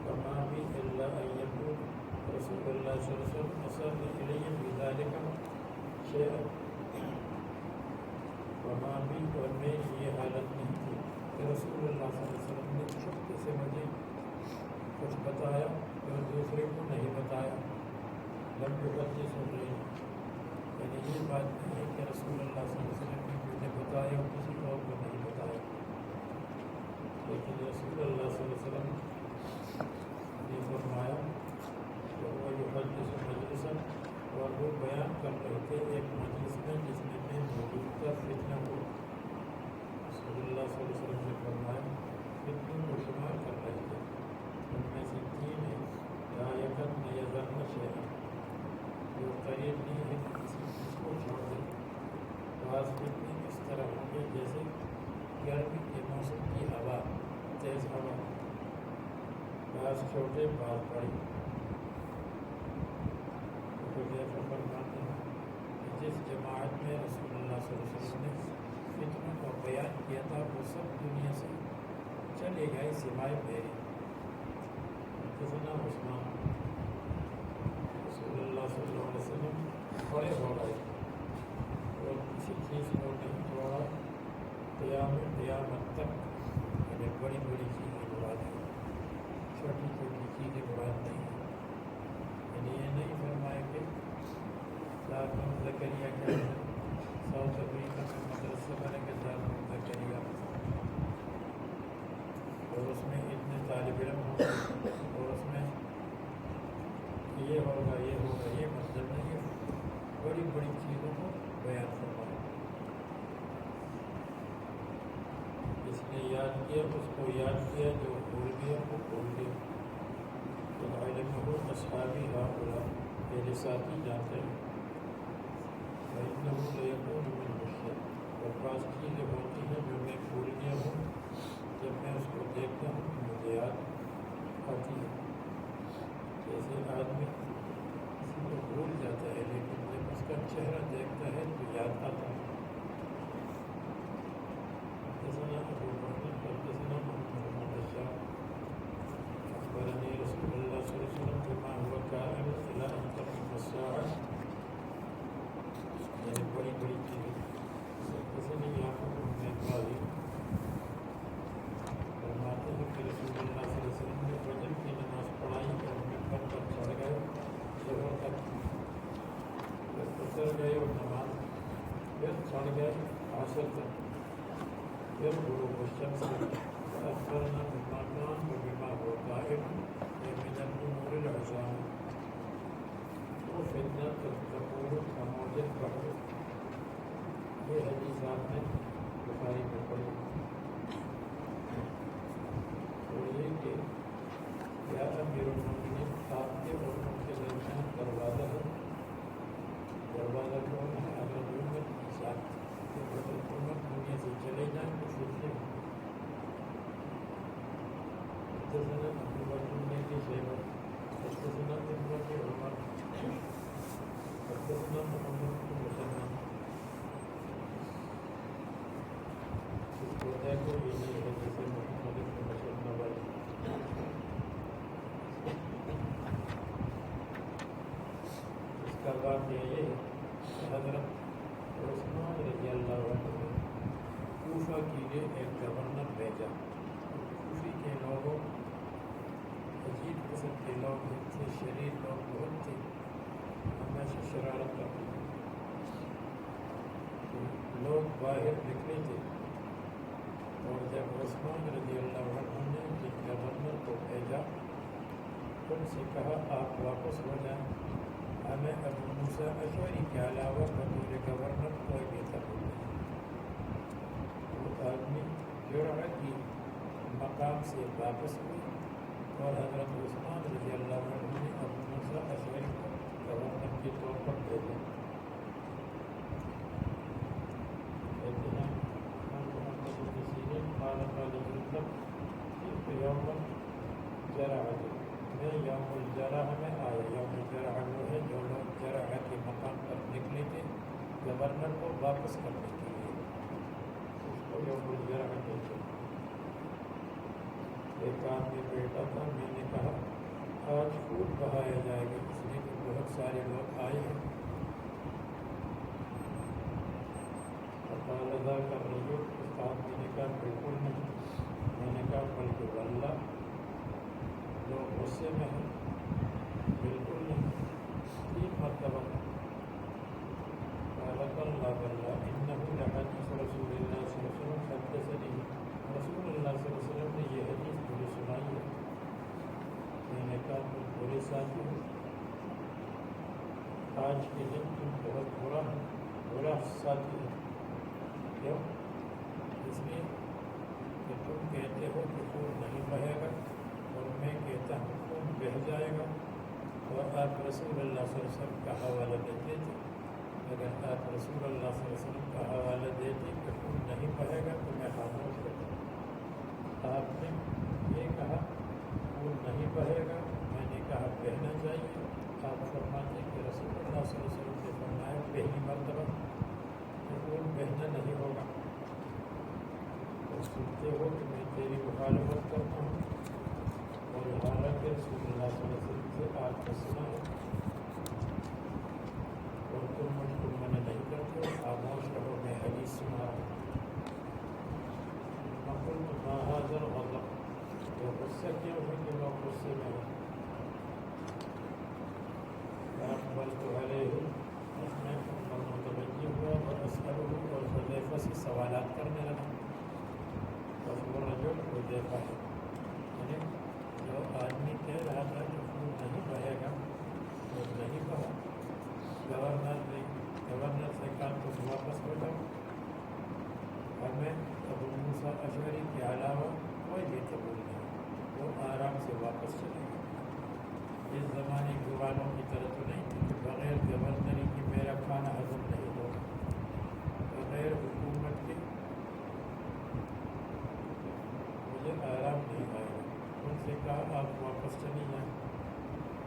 وما بی الا ان یکون رسول اللہ صلی اللہ علیہ وسلم اصر الیہ بذالک شیئا وما بی اور میری یہ حالت نہیں تھی کہ رسول اللہ صلی اللہ علیہ وسلم نے چھپتے سے مجھے کچھ بتایا اور دوسرے کو نہیں بتایا لمبے بچے سن رہے ہیں یعنی یہ بات نہیں ہے کہ رسول اللہ صلی اللہ علیہ وسلم نے مجھے بتایا اور کسی اور کو نہیں بتایا لیکن رسول اللہ صلی اللہ علیہ وسلم نے فرمایا کہ وہ یحدث مجلسا اور وہ بیان کر رہے تھے ایک مجلس میں جس میں موجود تھا فتنہ کو رسول اللہ صلی اللہ علیہ وسلم نے فرمایا فتنوں کو شمار کر رہے تھے ان میں سے تین ہیں لا یکن یظن بعض چھوٹے بعض بڑے. فرماتے ہیں جس جماعت میں رسول اللہ صلی اللہ علیہ وسلم نے فتنوں کا بیان کیا تھا وہ سب دنیا سے چلے گئے سوائے میرے. حدثنا عثمان رسول اللہ صلی اللہ علیہ وسلم بڑے ہو گئے اور کسی چیز کو نہیں توڑا قیامت تک. یعنی بڑی بڑی چیزیں مراد ہیں, چھوٹی چھوٹی چیزیں مراد نہیں ہیں. یعنی یہ نہیں فرمائے کہ دارالعلوم زکریا کے ساؤتھ افریقہ میں مدرسہ بنے گا دارالعلوم زکریا اور اس میں اتنے طالب علم ہوں اور اس میں یہ ہوگا یہ مطلب نہیں ہے. بڑی بڑی چیزوں کو بیان فرمائے. اس نے یاد کیا اس کو یاد کیا, جو بھول گیا وہ بھول گیا. تو علم ہو اصحابی ہؤلاء میرے ساتھی جانتے ہیں. فإنه ليكون من مشکل اور بعض چیزیں ہوتی ہیں جو میں بھول گیا ہوں, جب میں اس کو دیکھتا ہوں مجھے یاد آتی ہے. جیسے آدمی کسی کو بھول جاتا ہے لیکن جب اس کا چہرہ دیکھتا ہے تو یاد آتا ہے. حدثنا ابو بکر حدثنا محمد الشام اخبرني رسول الله صلى الله عليه وسلم بما هو كائن الى ان تقوم الساعه. یعنی بڑی بڑی چیزیں کسی نے یہاں پر میں پڑھی فرماتے ہیں کہ رسول اللہ صلی اللہ علیہ وسلم نے فجر کی نماز پڑھائی اور ممبر پر چڑھ گئے ظہر تک, پھر اتر گئے اور نماز, پھر چڑھ گئے عصر تک, پھر غروب الشمس فأخبرنا بما كان وبما هو قائم من الأمور العظام وفتنة تقول كموج البحر. یہ حدیث آپ نے بخاری میں پڑھی. اور یہ کہ کیا امیر المؤمنین آپ کے اور ان کے درمیان دروازہ ہے. دروازہ کون ہے؟ اگر عمر کے ساتھ حکومت دنیا سے چلے جائیں تو فتنے ہوں. حدثنا ابو بکر بن ابی شیبہ حدثنا ابن عمر حدثنا محمد بن مسلم. اس کو دیکھو یہ نہیں ہے جیسے محمد بن مسلم والی. اس کا واقعہ یہ ہے کہ حضرت عثمان رضی اللہ عنہ نے کوفہ کے لیے ایک گورنر بھیجا. کوفی کے لوگوں عجیب قسم کے لوگ تھے, شریر لوگ بہت تھے, ہمیشہ شرارت کرتے تھے. لوگ باہر نکلے تھے اور جب عثمان رضی اللہ عنہ نے جن گورنر کو بھیجا ان سے کہا آپ واپس ہو جائیں, ہمیں ابو موسیٰ اشعری کے علاوہ بطور گورنر کوئی بہتر نہیں. وہ آدمی جرعہ کی مقام سے واپس ہوئے اور حضرت عثمان رضی اللہ عنہ نے ابو موسیٰ اشعری کو گورنر کے طور پر بھیجا. یوم الجرح میں یوم الجرح میں آیا. یوم الجرح وہ ہے جو لوگ جرح کے مقام پر نکلے تھے گورنر کو واپس کرنے کے لیے, اس کو یوم الجرح کہتے ہیں. ایک آدمی بیٹا تھا, میں نے کہا آج خود بہایا جائے گا اس لیے کہ بہت سارے لوگ آئے ہیں. فقال ذاك الرجل, اس آدمی نے کہا بالکل نہیں. میں نے کہا بلکہ واللہ لوگ غصے میں ہیں. بالکل نہیں. 3 مرتبہ. قال اللہ واللہ انه لحدیث رسول اللہ صلی اللہ علیہ وسلم حدثنی, رسول اللہ صلی اللہ علیہ وسلم نے یہ حدیث مجھے سنائی ہے. میں نے کہا تم برے ساتھی ہو, آج کے دن تم بہت برا ساتھی ہو. کیوں؟ اس لیے کہ تم کہتے ہو کہ خون نہیں بہے گا اور میں کہتا ہوں خون بہہ جائے گا, اور آپ رسول اللہ صلی اللہ علیہ وسلم کا حوالہ دیتے تھے. اگر آپ رسول اللہ صلی اللہ علیہ وسلم کا حوالہ دیتے کہ خون نہیں بہے گا تو میں خاموش رہتا. آپ نے یہ کہا خون نہیں بہے گا؟ میں نے کہا بہنا چاہیے۔ آپ فرماتے ہیں کہ رسول اللہ صلی اللہ علیہ وسلم نے فرمایا پہلی مرتبہ کہ خون بہنا نہیں ہوگا، اور سنتے ہو کہ میں تیری مخالفت کرتا ہوں، اور حالانکہ رسول اللہ صلی اللہ علیہ وسلم سے آج کا سنا ہے اور تم مجھ کو منع نہیں کرتے، خاموش رہو، میں حدیث سنا رہا ہوں۔ قلت ما هذا الغضب، تو غصہ کیوں ہے کہ لوگ غصے میں ہیں؟ فأقبلت عليه، میں متوجہ ہوا اور اسألہ، اور حذیفہ سے سوالات کرنے لگا۔ فهو رجل، حذیفہ ہے، یعنی جو آدمی کہہ رہا تھا کہ خون نہیں بہے گا، وہ نہیں بہا۔ گورنر سے کہا تم واپس ہو جاؤ، ہمیں ابو موسیٰ اشعری کے علاوہ کوئی بھی قبول نہیں، وہ آرام سے واپس چلے گئے۔ اس زمانے کے والوں کی طرح تو نہیں تھی کہ بغیر گورنری کی میرا کھانا ہضم نہیں ہوگا، بغیر حکومت کے مجھے آرام نہیں آئے گا۔ ان سے کہا آپ واپس چلی جائیں،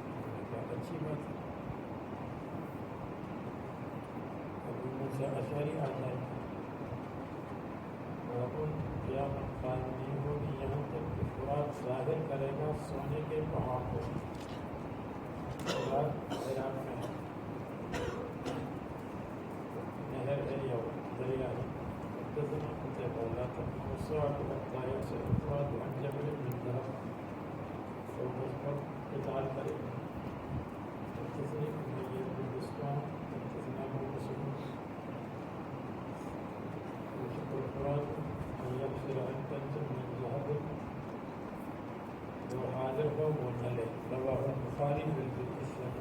انہوں نے کہا اچھی بات ہے۔ ابو موسیٰ اشعری آ جائے، اور قیامت قائم نہیں ہوگی یہاں تک کہ فرات ظاہر کرے گا سونے کے پہاڑ کو۔ فرات عراق میں ہے، نہر ہے یا دریا ہے۔ حدثنا قتيبة لا تقم الساعة حتى يأتي الفرات عن جبل من ذهب، اور اس پر قتال کرے گا۔ حدثني أمية بن بسطام حدثنا أبو مسعود يشق الفرات أن يبصر أن تنزل من ذهب، وہ حاضر ہو وہ نہ لے۔ رواہ البخاری بالاسلام۔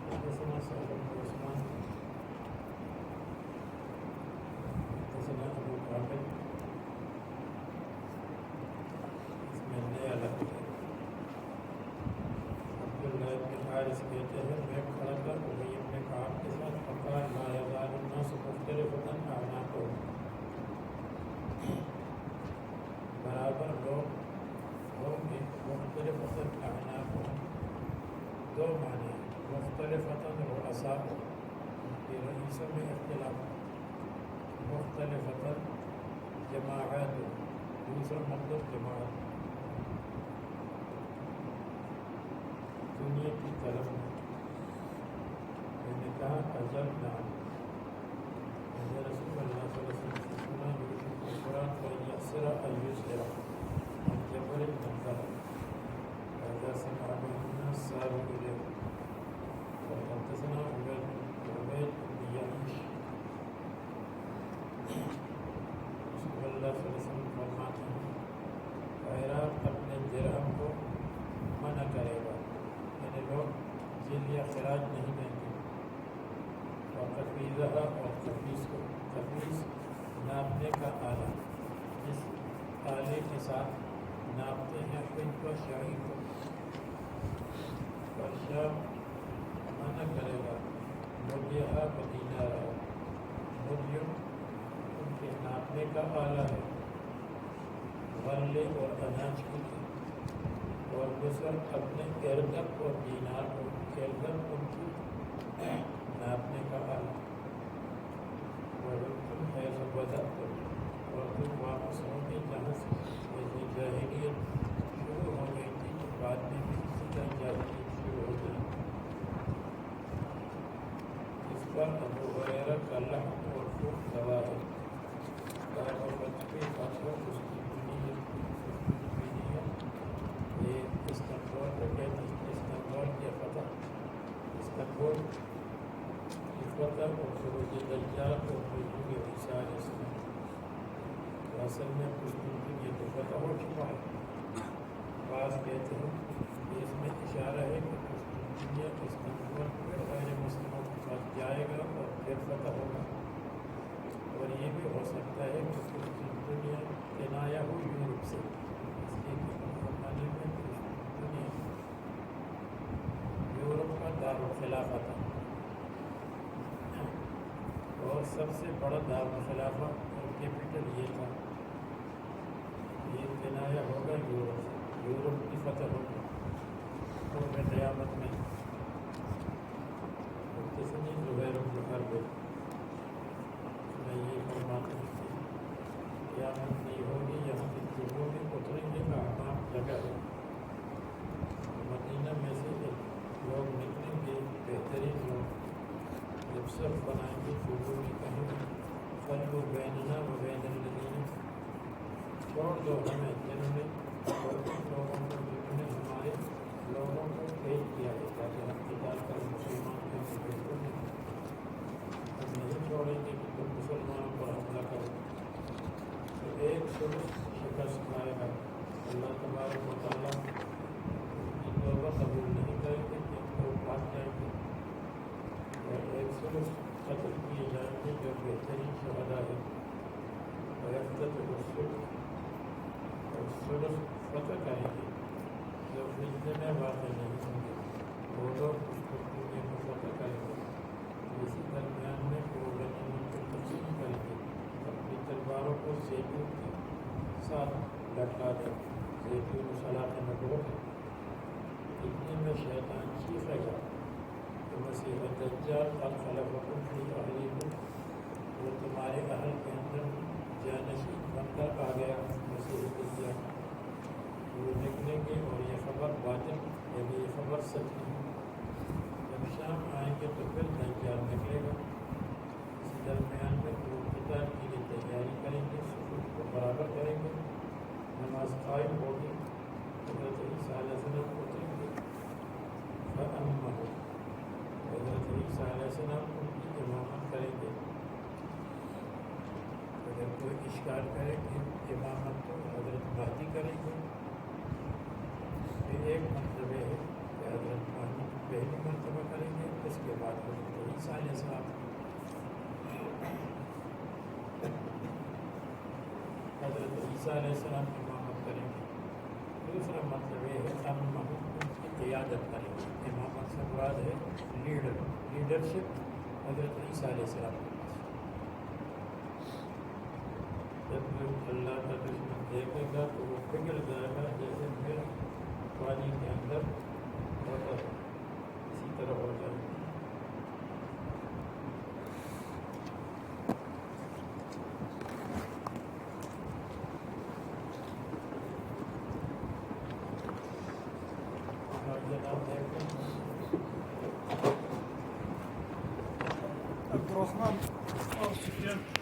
حدثنا سعد بن عثمان حدثنا ابو کامل، اس میں نیا لفظ ہے۔ عبداللہ بن حارث کہتے ہیں میں کھڑا تھا ابی بن کعب کے ساتھ، فقال لا يزال الناس مختلفة أعناقهم، برابر لوگ ہوں گے، مختلف اعناقهم، دو معنی ہیں، مختلف رؤساء، ان کے رئیسوں میں اختلاف، مختلف جماعت، دوسرا مطلب جماعت، دنیا کی طرف میں۔ میں نے کہا اجل نعم، میں نے رسول اللہ صلی اللہ علیہ وسلم سے سنا یوسف القرآن فیسر ایسر عن جبل من ذهب، فإذا سمع به الناس ساروا إليه۔ وحدثنا عبيد بن يعيش، رسول اللہ صلی اللہ علیہ وسلم فرماتے ہیں عراق اپنے درہم کو منع کرے گا، یعنی لوگ جزیہ خراج نہیں دیں گے۔ وتفیضہ، اور تفیض کو، تفیض ناپنے کا آلہ، جس آلے کے ساتھ ناپتے ہیں خود کو، شعیر کو، ورشا منع کرے گا۔ مدیہ بدینارا، مدیہ ان کے ناپنے کا آلہ ہے، غلے اور اناج کے لیے، اور بسر اپنے ارگب اور دینار کو، ارگب ان کی ناپنے کا آلہ، اور تم ہے بدت، اور تم واپس ہوں گے جہاں سے جیسے جاہلیت شروع ہو گئی تھی، تو بعد میں بھی اسی طرح جاہلیت شروع ہو گئی۔ اس پر ابو ہریرہ کا لحم اور خون گواہ ہے۔ اور بچے باتوں اس کی دنیا یہ استنبول کو کہتے ہیں، استنبول کی فتح، استنبول کی فتح اور خروج دجال اور نزول عیسیٰ علیہ السلام۔ اصل میں قسطنطنیہ تو فتح ہو چکا ہے، بعض کہتے ہیں کہ اس میں اشارہ ہے کہ قسطنطنیہ استنبول پھر غیر مسلموں کے پاس جائے گا اور پھر فتح ہوگا، اور یہ بھی ہو سکتا ہے کہ قسطنطنیہ کنایا ہو یورپ سے، اس لیے کہ اس زمانے میں قسطنطنیہ یورپ کا دارالخلافہ تھا، اور سب سے بڑا دارالخلافہ اور کیپٹل یہ تھا۔ یہ کنایا ہوگا یورپ سے، یورپ کی فتح ہوگی قرب قیامت میں مختصری زبیر بن حرب میں یہ فرماتے ہیں کہ قیامت نہیں ہوگی یہاں سے چوبوں میں اتریں گے احکام جگہ ہے مدینہ میں سے لوگ نکلیں گے بہترین لوگ جب سب بنائیں گے چوبوں میں کہیں گے فلو بیننا و بین الذین چھوڑ دو ہمیں جنہوں نے لوگوں کو جنہوں نے ہمارے لوگوں کو بھیج کیا ہے تاکہ ہم قتال کر مسلمان کے بالکل ہم نہیں چھوڑیں گے کہ تم مسلمانوں پر حملہ کرو تو ایک ثلث شکست کھائے گا اللہ تبارک و تعالیٰ ان توبہ قبول نہیں کریں گے کہ ان کو بھاگ جائیں گے اور ایک ثلث قتل کیے جائیں گے جو بہترین شہداء ہے اور ثلث فتح کریں گے جو فتنے میں واقع نہیں ہوں گے وہ لوگ اس کو پورے کو فتح کریں گے اسی درمیان میں وہ غنیمت کو تقسیم کریں گے اپنی تلواروں کو زیتون کے ساتھ لٹکا دیں زیتون صلاح مدعو ہے اتنے میں شیطان چیخے گا کہ مسیح الدجال قد خلفکم فی اہلیکم وہ تمہارے اہل کے اندر جانشین بن کر آ گیا مسیح الدجال وہ نکلیں گے اور یہ خبر باطل یعنی یہ خبر سچ نہیں جب شام آئیں گے تو پھر دجال نکلے گا اس درمیان میں وہ قتال کے لیے تیاری کریں گے صفوف کو برابر کریں گے نماز قائم ہوگی حضرت عیسیٰ علیہ السلام اتریں گے فَأَمَّهُ حضرت عیسیٰ علیہ السلام ان کی امامت کریں گے اگر کوئی اشکال کرے کہ امامت تو حضرت مہدی کریں گے پھر ایک مرتبہ ہے کہ حضرت مہدی پہلی مرتبہ کریں گے اس کے بعد حضرت عیسیٰ علیہ السلام حضرت عیسیٰ علیہ السلام امامت کریں گے دوسرا مطلب یہ ہے امام ان کی قیادت کریں گے امامت سے مراد ہے لیڈرشپ حضرت عیسیٰ علیہ السلام کے پاس جب اللہ کا دشمن دیکھے گا تو وہ پگھل جائے گا جیسے پھر پانی کے اندر ہوتا ہے اسی طرح ہو جائے گا عبد الرحمن